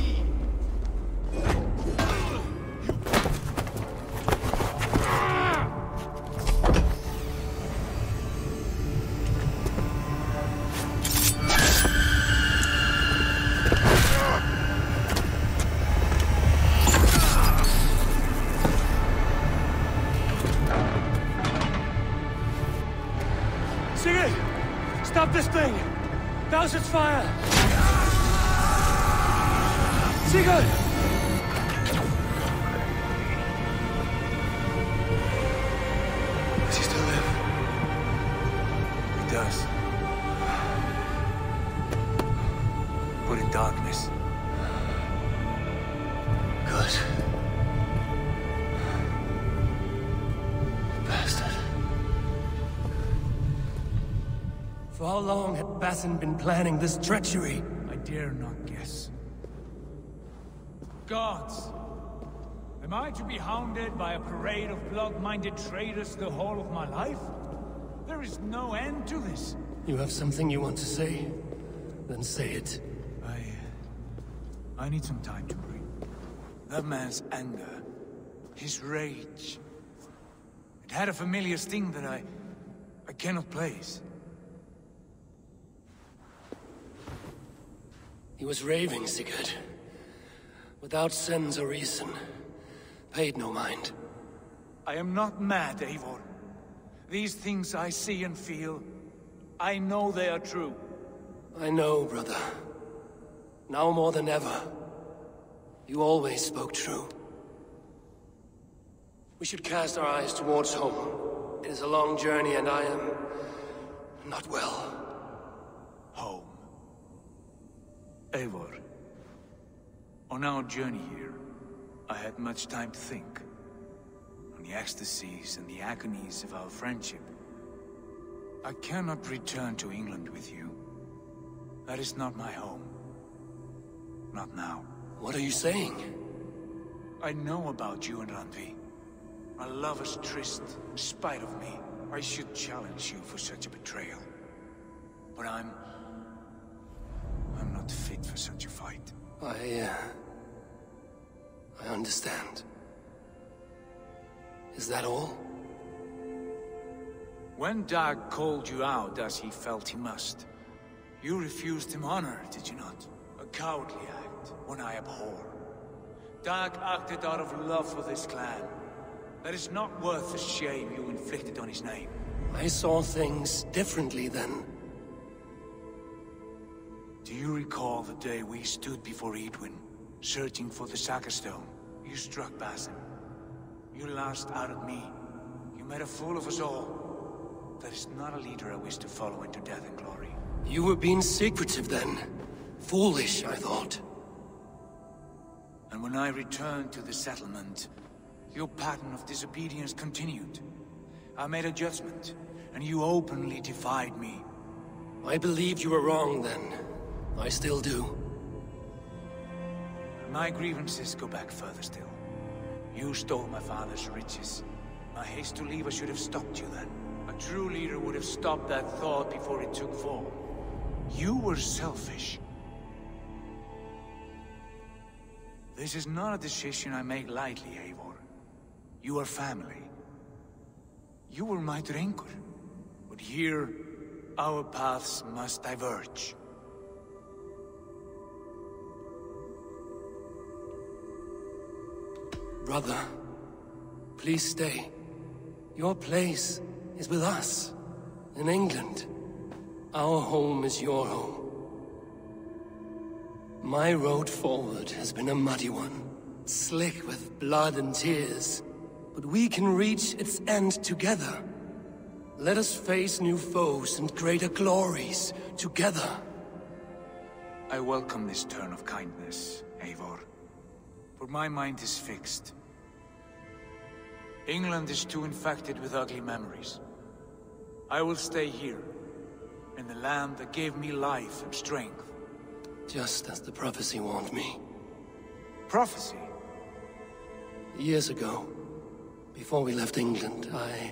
Stop this thing! Douse its fire! Sigurd! Does he still live? He does. But in darkness. Good. Bastard. For how long had Basim been planning this treachery? I dare not guess. Gods! Am I to be hounded by a parade of blood-minded traitors the whole of my life? There is no end to this. You have something you want to say? Then say it. I need some time to breathe. That man's anger, his rage. It had a familiar sting that I cannot place. He was raving, Sigurd. Without sense or reason. Paid no mind. I am not mad, Eivor. These things I see and feel, I know they are true. I know, brother. Now more than ever. You always spoke true. We should cast our eyes towards home. It is a long journey and I am Not well. Home. Eivor. On our journey here, I had much time to think. On the ecstasies and the agonies of our friendship. I cannot return to England with you. That is not my home. Not now. What are you saying? I know about you and Randvi. A lover's tryst, in spite of me. I should challenge you for such a betrayal. But I'm not fit for such a fight. I understand. Is that all? When Dag called you out as he felt he must, you refused him honor, did you not? A cowardly act, one I abhor. Dag acted out of love for this clan. That is not worth the shame you inflicted on his name. I saw things differently then. Do you recall the day we stood before Edwin, searching for the Saga Stone? You struck Basim. You lashed out at me. You made a fool of us all. That is not a leader I wish to follow into death and glory. You were being secretive then. Foolish, I thought. And when I returned to the settlement, your pattern of disobedience continued. I made a judgment, and you openly defied me. I believed you were wrong then. I still do. My grievances go back further still. You stole my father's riches. My haste to leave, I should have stopped you then. A true leader would have stopped that thought before it took form. You were selfish. This is not a decision I make lightly, Eivor. You are family. You were my drengur. But here, our paths must diverge. Brother, please stay. Your place is with us, in England. Our home is your home. My road forward has been a muddy one, slick with blood and tears. But we can reach its end together. Let us face new foes and greater glories together. I welcome this turn of kindness, Eivor. But my mind is fixed. England is too infected with ugly memories. I will stay here, in the land that gave me life and strength. Just as the prophecy warned me. Prophecy? Years ago, before we left England, I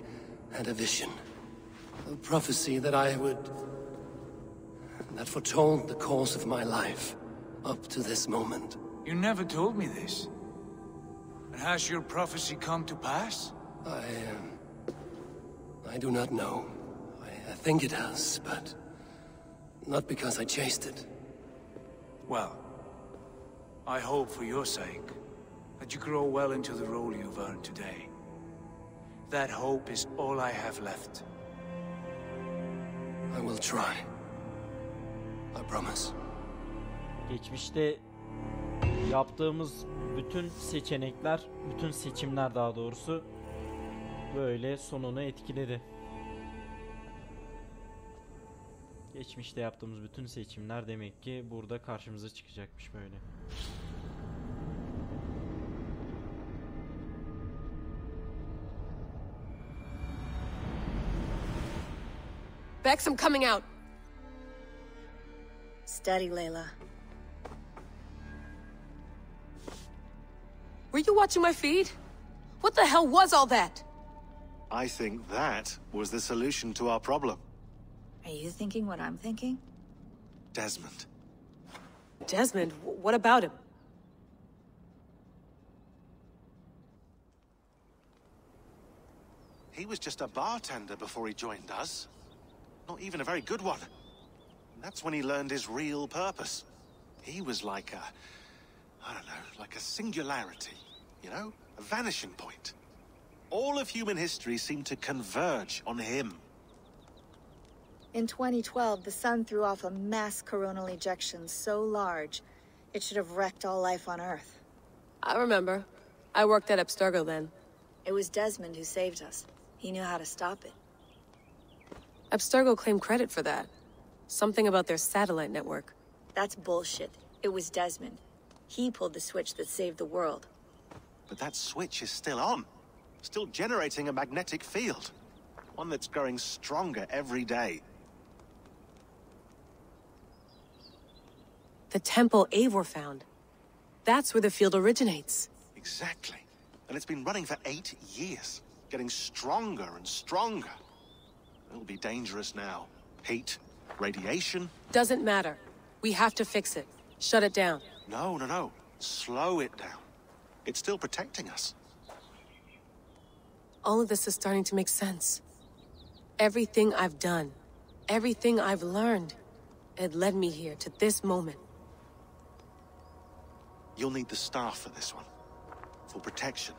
had a vision. A prophecy that that foretold the course of my life, up to this moment. You never told me this. And has your prophecy come to pass? I do not know. I think it has, but not because I chased it. Well, I hope for your sake that you grow well into the role you've earned today. That hope is all I have left. I will try. I promise. Geçmişte yaptığımız bütün seçenekler, bütün seçimler daha doğrusu böyle sonunu etkiledi. Geçmişte yaptığımız bütün seçimler demek ki burada karşımıza çıkacakmış böyle. Bex, I'm coming out. Steady, Layla. Were you watching my feed? What the hell was all that? I think that was the solution to our problem. Are you thinking what I'm thinking? Desmond. Desmond? What about him? He was just a bartender before he joined us. Not even a very good one. And that's when he learned his real purpose. He was like a... I don't know, like a singularity, you know? A vanishing point. All of human history seemed to converge on him. In 2012, the sun threw off a mass coronal ejection so large, it should have wrecked all life on Earth. I remember. I worked at Abstergo then. It was Desmond who saved us. He knew how to stop it. Abstergo claimed credit for that. Something about their satellite network. That's bullshit. It was Desmond. He pulled the switch that saved the world. But that switch is still on. Still generating a magnetic field. One that's growing stronger every day. The temple Eivor found. That's where the field originates. Exactly. And it's been running for 8 years. Getting stronger and stronger. It'll be dangerous now. Heat, radiation. Doesn't matter. We have to fix it. Shut it down. No. Slow it down. It's still protecting us. All of this is starting to make sense. Everything I've done, everything I've learned, it led me here to this moment. You'll need the staff for this one. For protection.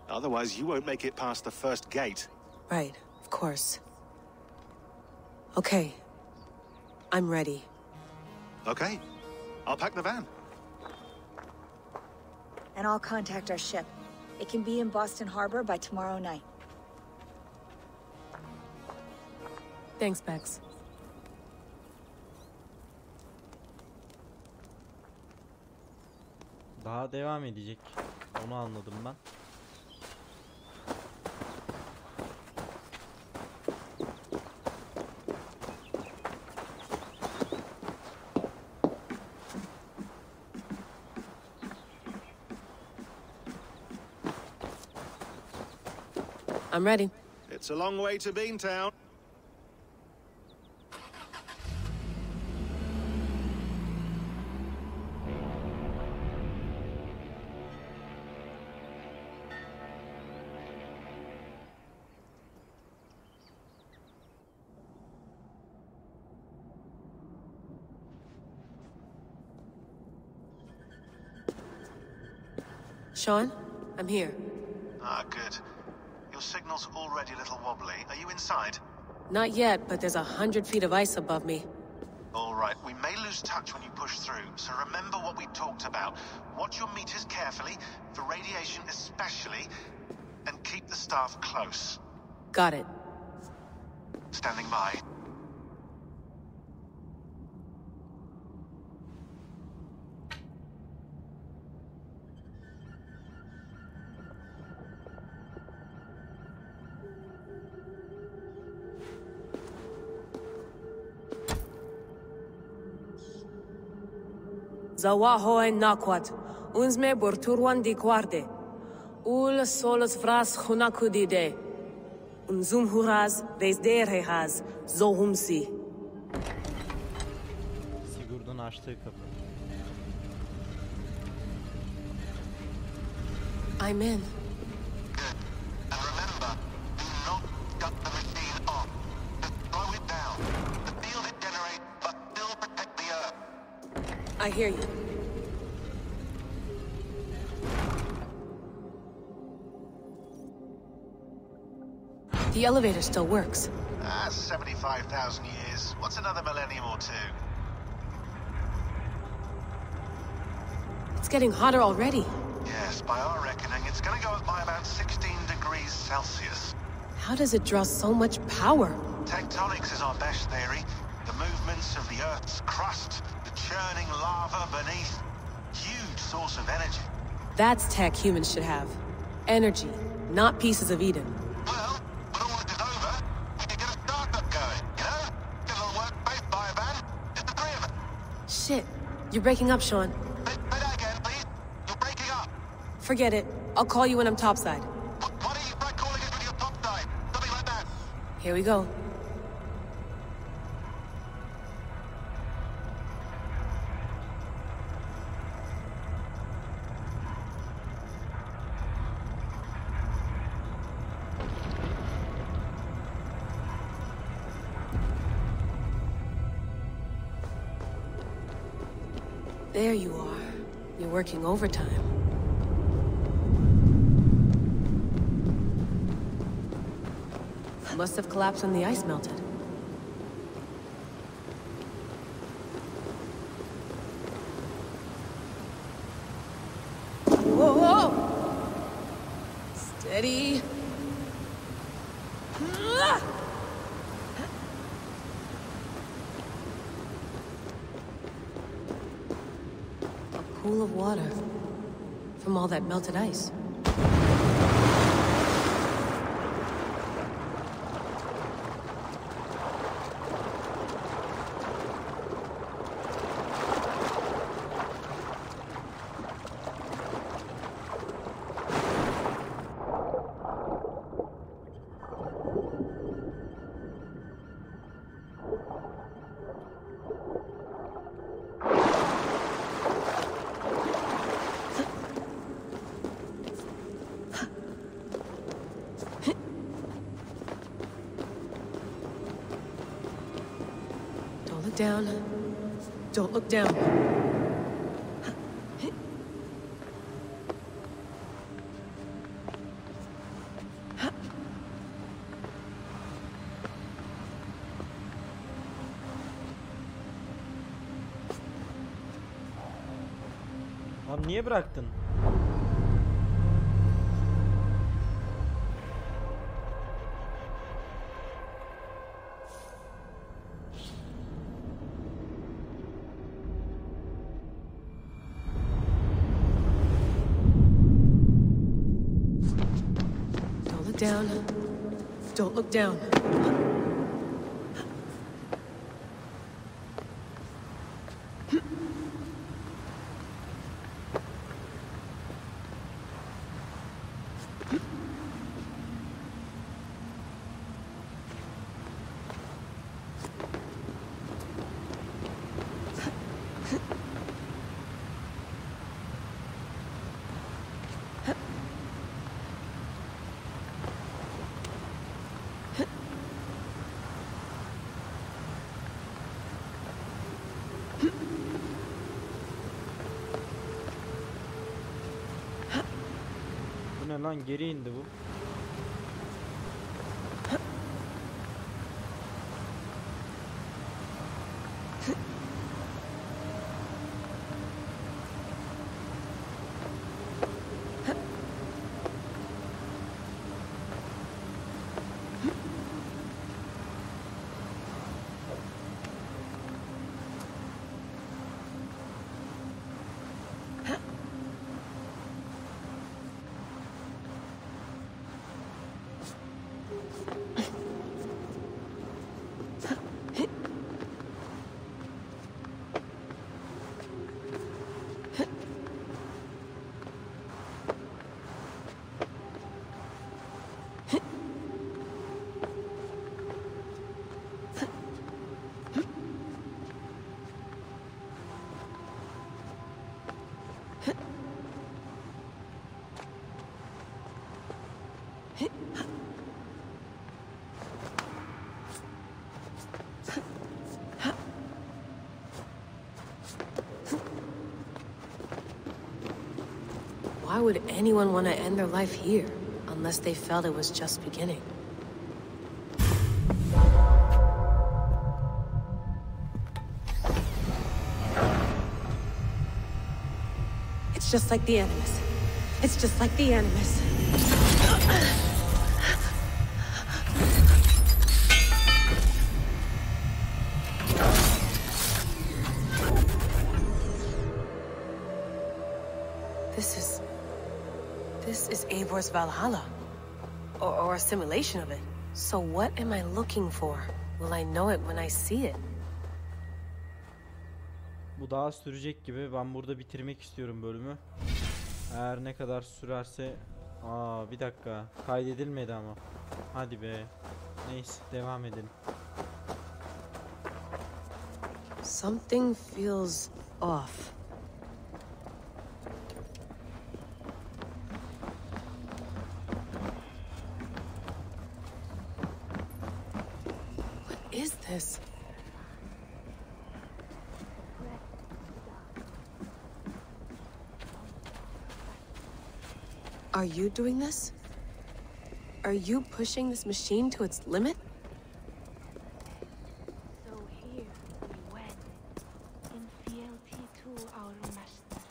Otherwise, you won't make it past the first gate. Right, of course. Okay. I'm ready. Okay. I'll pack the van. And I'll contact our ship. It can be in Boston Harbor by tomorrow night. Thanks, Bex. Daha devam edecek. Onu anladım ben. I'm ready. It's a long way to Beantown. Sean, I'm here. Ah, good. Your signal's already a little wobbly. Are you inside? Not yet, but there's 100 feet of ice above me. All right, we may lose touch when you push through, so remember what we talked about. Watch your meters carefully, for radiation especially, and keep the staff close. Got it. Standing by. Zawahoy nakwat, unzme burturwan di kwarde. Ul solos vras hunakudide. Unzum huraz, bezderehaz, zohumsi. Sigurd'un açtığı kapı. I'm in. I hear you. The elevator still works. 75,000 years. What's another millennium or two? It's getting hotter already. Yes, by our reckoning, it's gonna go up by about 16 degrees Celsius. How does it draw so much power? Tectonics is our best theory. The movements of the Earth's crust, the churning lava beneath. Huge source of energy. That's tech humans should have. Energy, not pieces of Eden. Well, when all this is over, we can get a startup going, you know? Get a little workspace, buy a van, just the three of us. Shit, you're breaking up, Sean. Say that again, please. You're breaking up. Forget it. I'll call you when I'm topside. Why don't you try calling us when you're topside? Something like that. Here we go. There you are. You're working overtime. Must have collapsed when the ice melted. Whoa, whoa! Steady. pool of water from all that melted ice. Down. Don't look down. Abi niye bıraktın? Down. Don't look down. Lan geri indi bu. Why would anyone want to end their life here, unless they felt it was just beginning? It's just like the Animus. It's just like the Animus. This is Eivor's Valhalla. Or a simulation of it. So what am I looking for? Will I know it when I see it? Bu daha sürecek gibi. Ben burada bitirmek istiyorum bölümü. Eğer ne kadar sürerse... bir dakika. Kaydedilmedi ama. Hadi be. Neyse devam edelim. Something feels off. What is this? Are you doing this? Are you pushing this machine to its limit? So here we wed, in fealty to our master.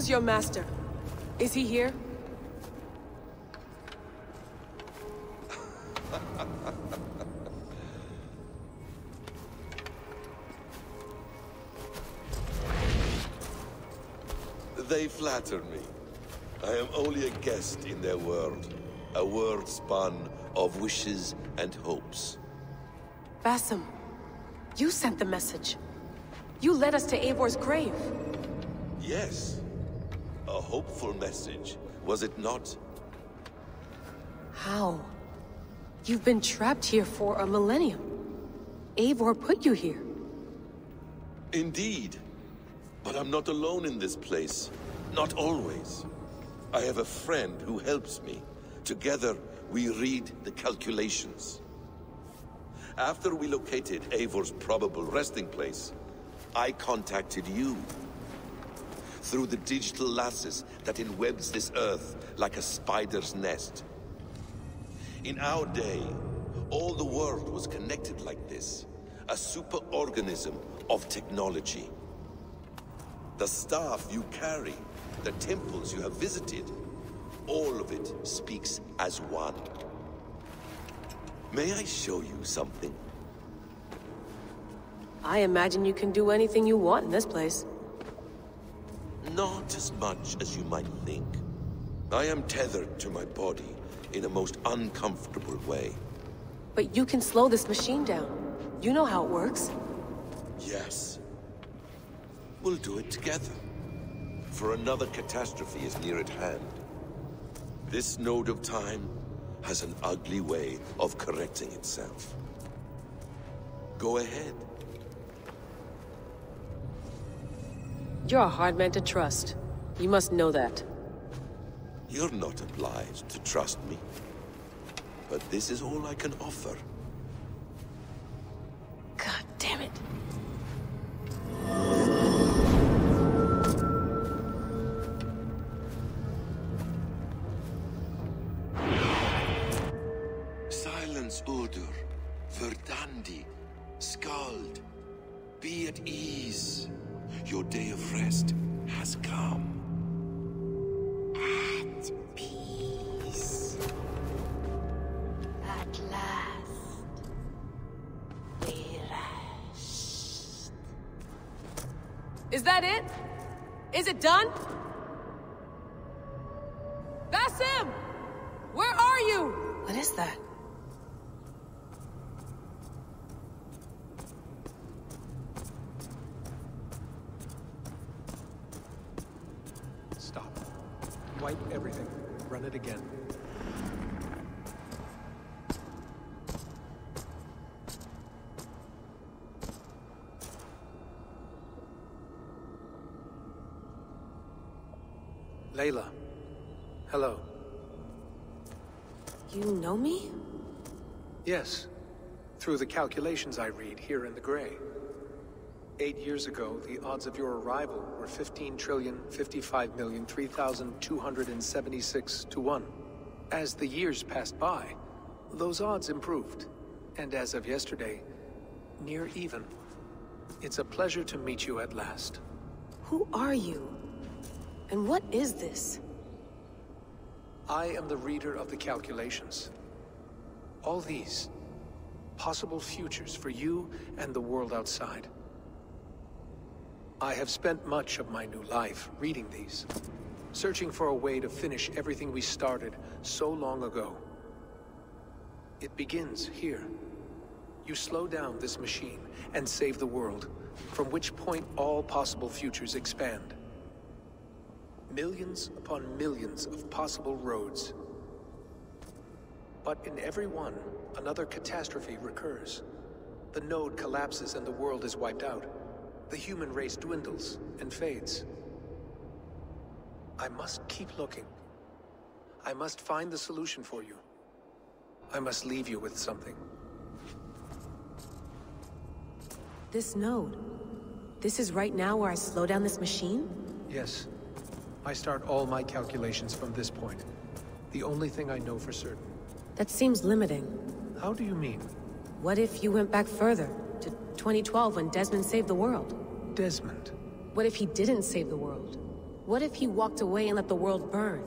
Who's your master? Is he here? They flatter me. I am only a guest in their world. A world spun of wishes and hopes. Basim, you sent the message. You led us to Eivor's grave. Yes. A hopeful message, was it not? How? You've been trapped here for a millennium. Eivor put you here. Indeed. But I'm not alone in this place. Not always. I have a friend who helps me. Together, we read the calculations. After we located Eivor's probable resting place, I contacted you. Through the digital lasses that enwebs this earth like a spider's nest. In our day, all the world was connected like this. A superorganism of technology. The staff you carry, the temples you have visited, all of it speaks as one. May I show you something? I imagine you can do anything you want in this place. Not as much as you might think. I am tethered to my body in a most uncomfortable way. But you can slow this machine down. You know how it works. Yes. We'll do it together. For another catastrophe is near at hand. This node of time has an ugly way of correcting itself. Go ahead. You're a hard man to trust. You must know that. You're not obliged to trust me. But this is all I can offer. God damn it. Silence, Udur. Verdandi. Skald. Be at ease. Your day of rest has come. At peace. At last. We rest. Is that it? Is it done? Basim! Where are you? What is that? Stop. Wipe everything. Run it again. Layla. Hello. You know me? Yes. Through the calculations I read here in the gray. 8 years ago, the odds of your arrival were 15,055,003,276 to 1. As the years passed by, those odds improved. And as of yesterday, near even. It's a pleasure to meet you at last. Who are you? And what is this? I am the reader of the calculations. All these, possible futures for you and the world outside. I have spent much of my new life reading these, searching for a way to finish everything we started so long ago. It begins here. You slow down this machine and save the world, from which point all possible futures expand. Millions upon millions of possible roads. But in every one, another catastrophe recurs. The node collapses and the world is wiped out. The human race dwindles and fades. I must keep looking. I must find the solution for you. I must leave you with something. This node. This is right now where I slow down this machine? Yes. I start all my calculations from this point. The only thing I know for certain. That seems limiting. How do you mean? What if you went back further, to 2012 when Desmond saved the world? Desmond? What if he didn't save the world? What if he walked away and let the world burn?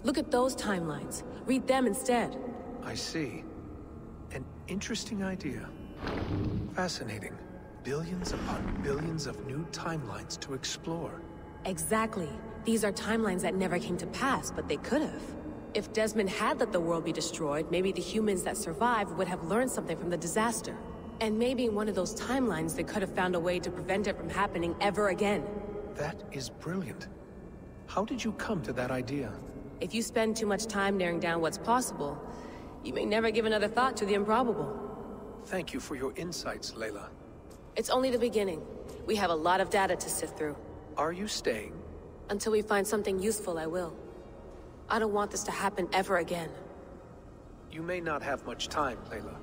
Look at those timelines. Read them instead. I see. An interesting idea. Fascinating. Billions upon billions of new timelines to explore. Exactly. These are timelines that never came to pass, but they could have. If Desmond had let the world be destroyed, maybe the humans that survived would have learned something from the disaster. And maybe in one of those timelines they could have found a way to prevent it from happening ever again. That is brilliant. How did you come to that idea? If you spend too much time narrowing down what's possible, you may never give another thought to the improbable. Thank you for your insights, Layla. It's only the beginning. We have a lot of data to sift through. Are you staying? Until we find something useful, I will. I don't want this to happen ever again. You may not have much time, Layla.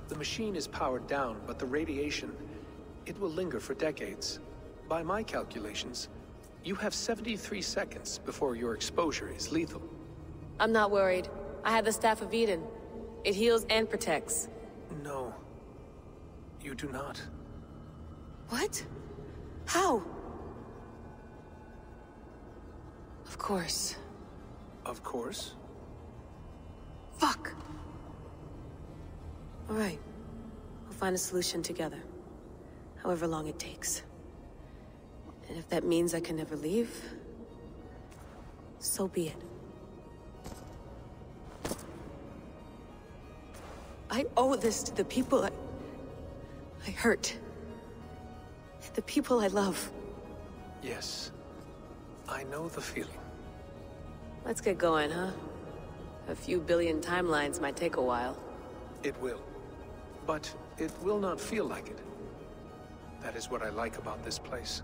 The machine is powered down, but the radiation, it will linger for decades. By my calculations, you have 73 seconds before your exposure is lethal. I'm not worried. I have the Staff of Eden. It heals and protects. No. You do not. What? How? Of course. Of course? Fuck! Alright. We'll find a solution together. However long it takes. And if that means I can never leave, so be it. I owe this to the people I hurt. The people I love. Yes. I know the feeling. Let's get going, huh? A few billion timelines might take a while. It will. But it will not feel like it. That is what I like about this place.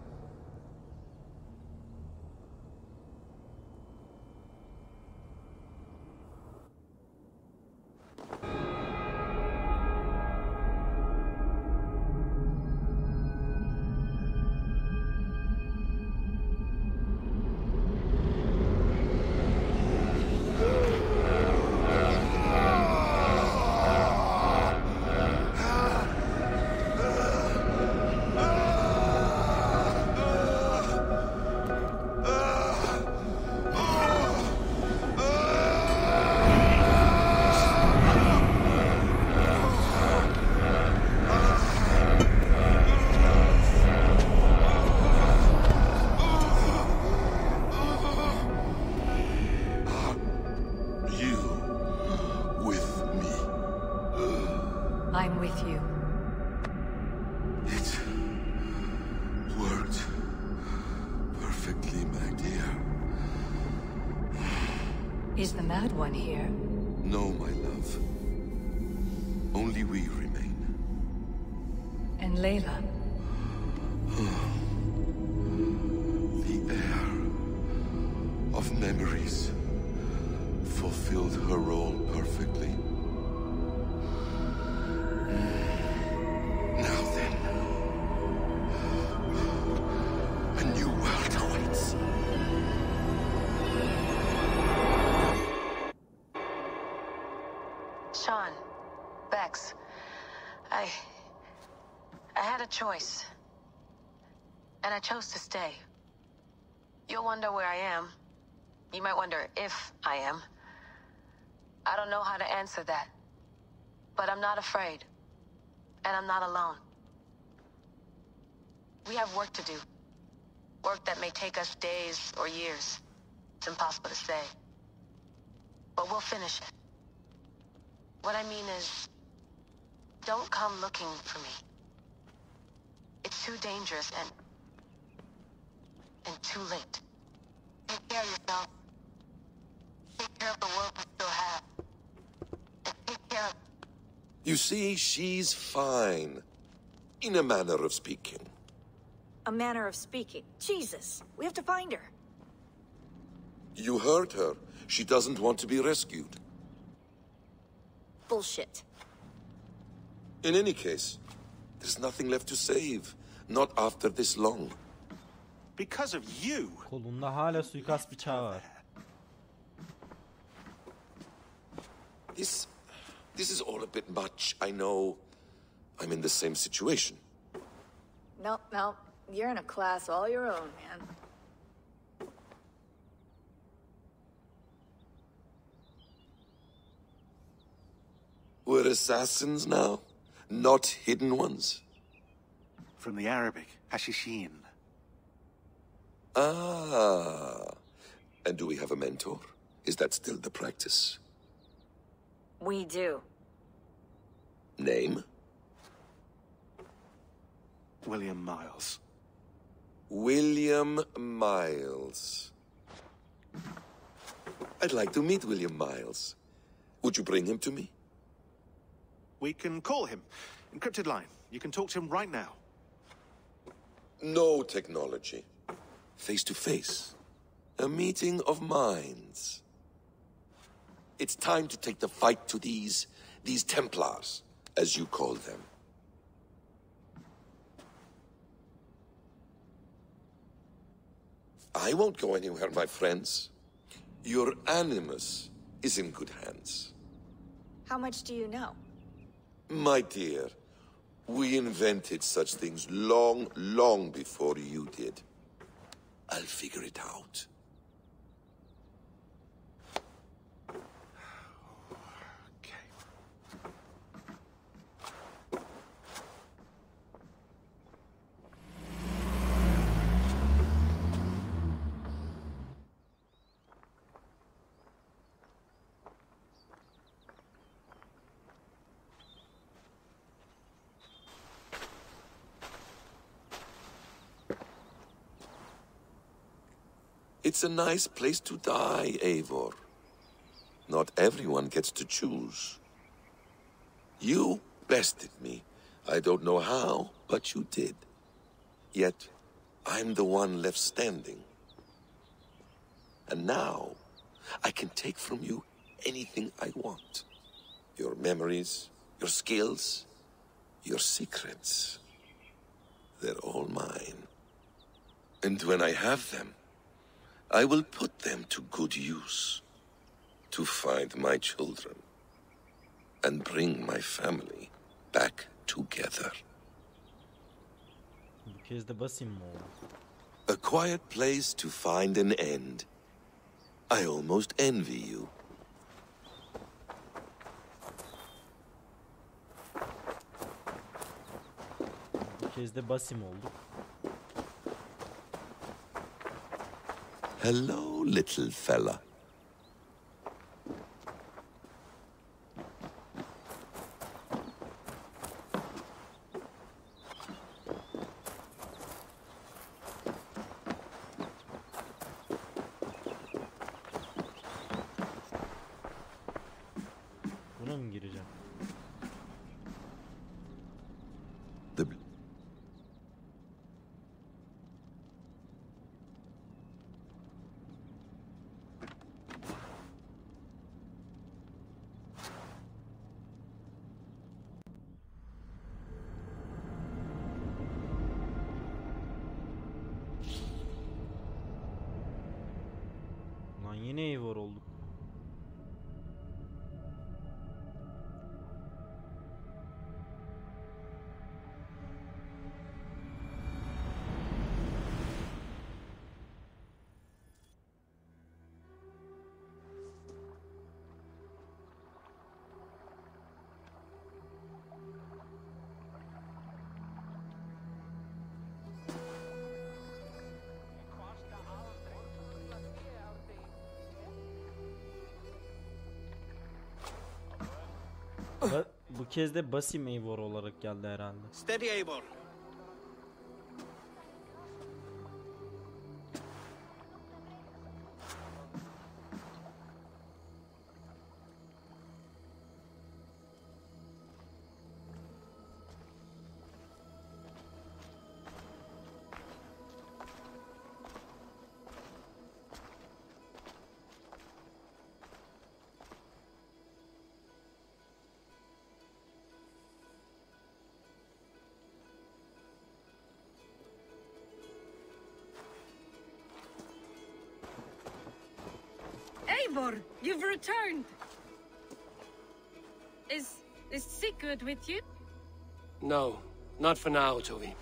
I'm with you. It worked perfectly, my dear. Is the Mad One here? No, my love. Only we remain. And Layla? The air of memories fulfilled her role perfectly. Now then, a new world awaits. Sean, Bex, I had a choice. And I chose to stay. You'll wonder where I am. You might wonder if I am. I don't know how to answer that. But I'm not afraid. And I'm not alone. We have work to do. Work that may take us days or years. It's impossible to say. But we'll finish it. What I mean is, don't come looking for me. It's too dangerous and too late. Take care of yourself. Take care of the world we still have. And take care of... You see, she's fine. In a manner of speaking. A manner of speaking. Jesus, we have to find her. You heard her. She doesn't want to be rescued. Bullshit. In any case, there's nothing left to save. Not after this long. Because of you. Kolunda hala suikast bıçağı var. This is all a bit much. I know. I'm in the same situation. No, you're in a class all your own, man. We're assassins now, not hidden ones. From the Arabic, hashishin. Ah. And do we have a mentor? Is that still the practice? We do. Name? William Miles. William Miles. I'd like to meet William Miles. Would you bring him to me? We can call him. Encrypted line. You can talk to him right now. No technology. Face to face. A meeting of minds. It's time to take the fight to these Templars, as you call them. I won't go anywhere, my friends. Your animus is in good hands. How much do you know? My dear, we invented such things long, long before you did. I'll figure it out. It's a nice place to die, Eivor. Not everyone gets to choose. You bested me. I don't know how, but you did. Yet, I'm the one left standing. And now, I can take from you anything I want. Your memories, your skills, your secrets. They're all mine. And when I have them, I will put them to good use. To find my children. And bring my family back together. Bu kez de basayım mı oğlum? A quiet place to find an end. I almost envy you. Bu kez de basayım oldu. Hello, little fella. Buna mı gireceğim? Lan yine Eivor olduk. Bu kez de Basim Eivor olarak geldi herhalde. Steady, Eivor. Eivor, you've returned. Is Sigurd with you? No, not for now, Toby.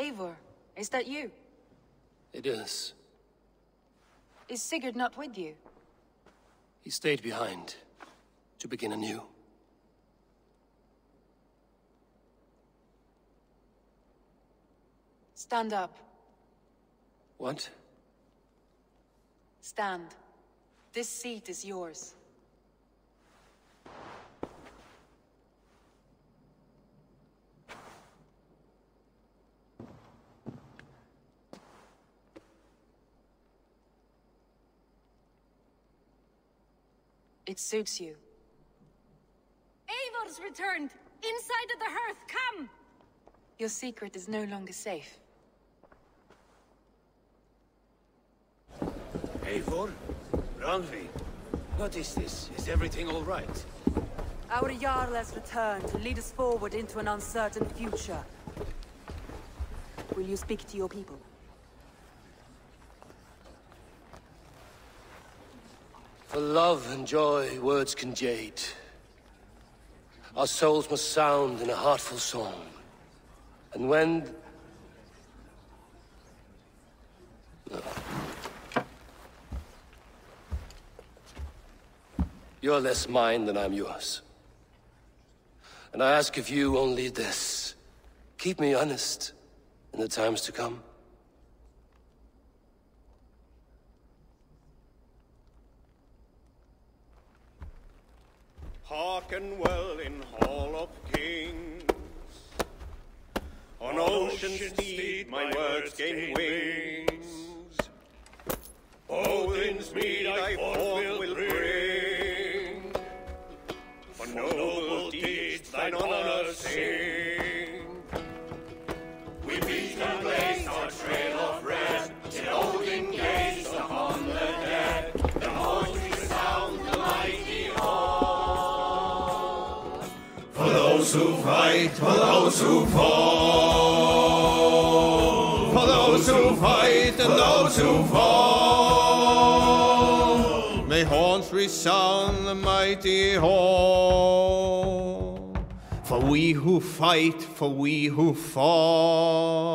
Eivor, is that you? It is. Is Sigurd not with you? He stayed behind to begin anew. Stand up. What? Stand. This seat is yours. It suits you. Eivor's returned! Inside of the hearth, come! Your secret is no longer safe. Eivor? Randvi? What is this? Is everything all right? Our Jarl has returned to lead us forward into an uncertain future. Will you speak to your people? For love and joy, words can jade. Our souls must sound in a heartful song. And when... No. You're less mine than I'm yours. And I ask of you only this. Keep me honest in the times to come. Hearken well in Hall of Kings. On ocean steed my words gain wings. Odin's mead I forth will bring. For noble deeds thine honor sing. We beat and blaze our trail of red, till Odin gazed upon the dead. The voice resound the mighty hall. For those who fight, for those who fall. For those who fight and those who fall. May horns resound the mighty hall. For we who fight, for we who fall.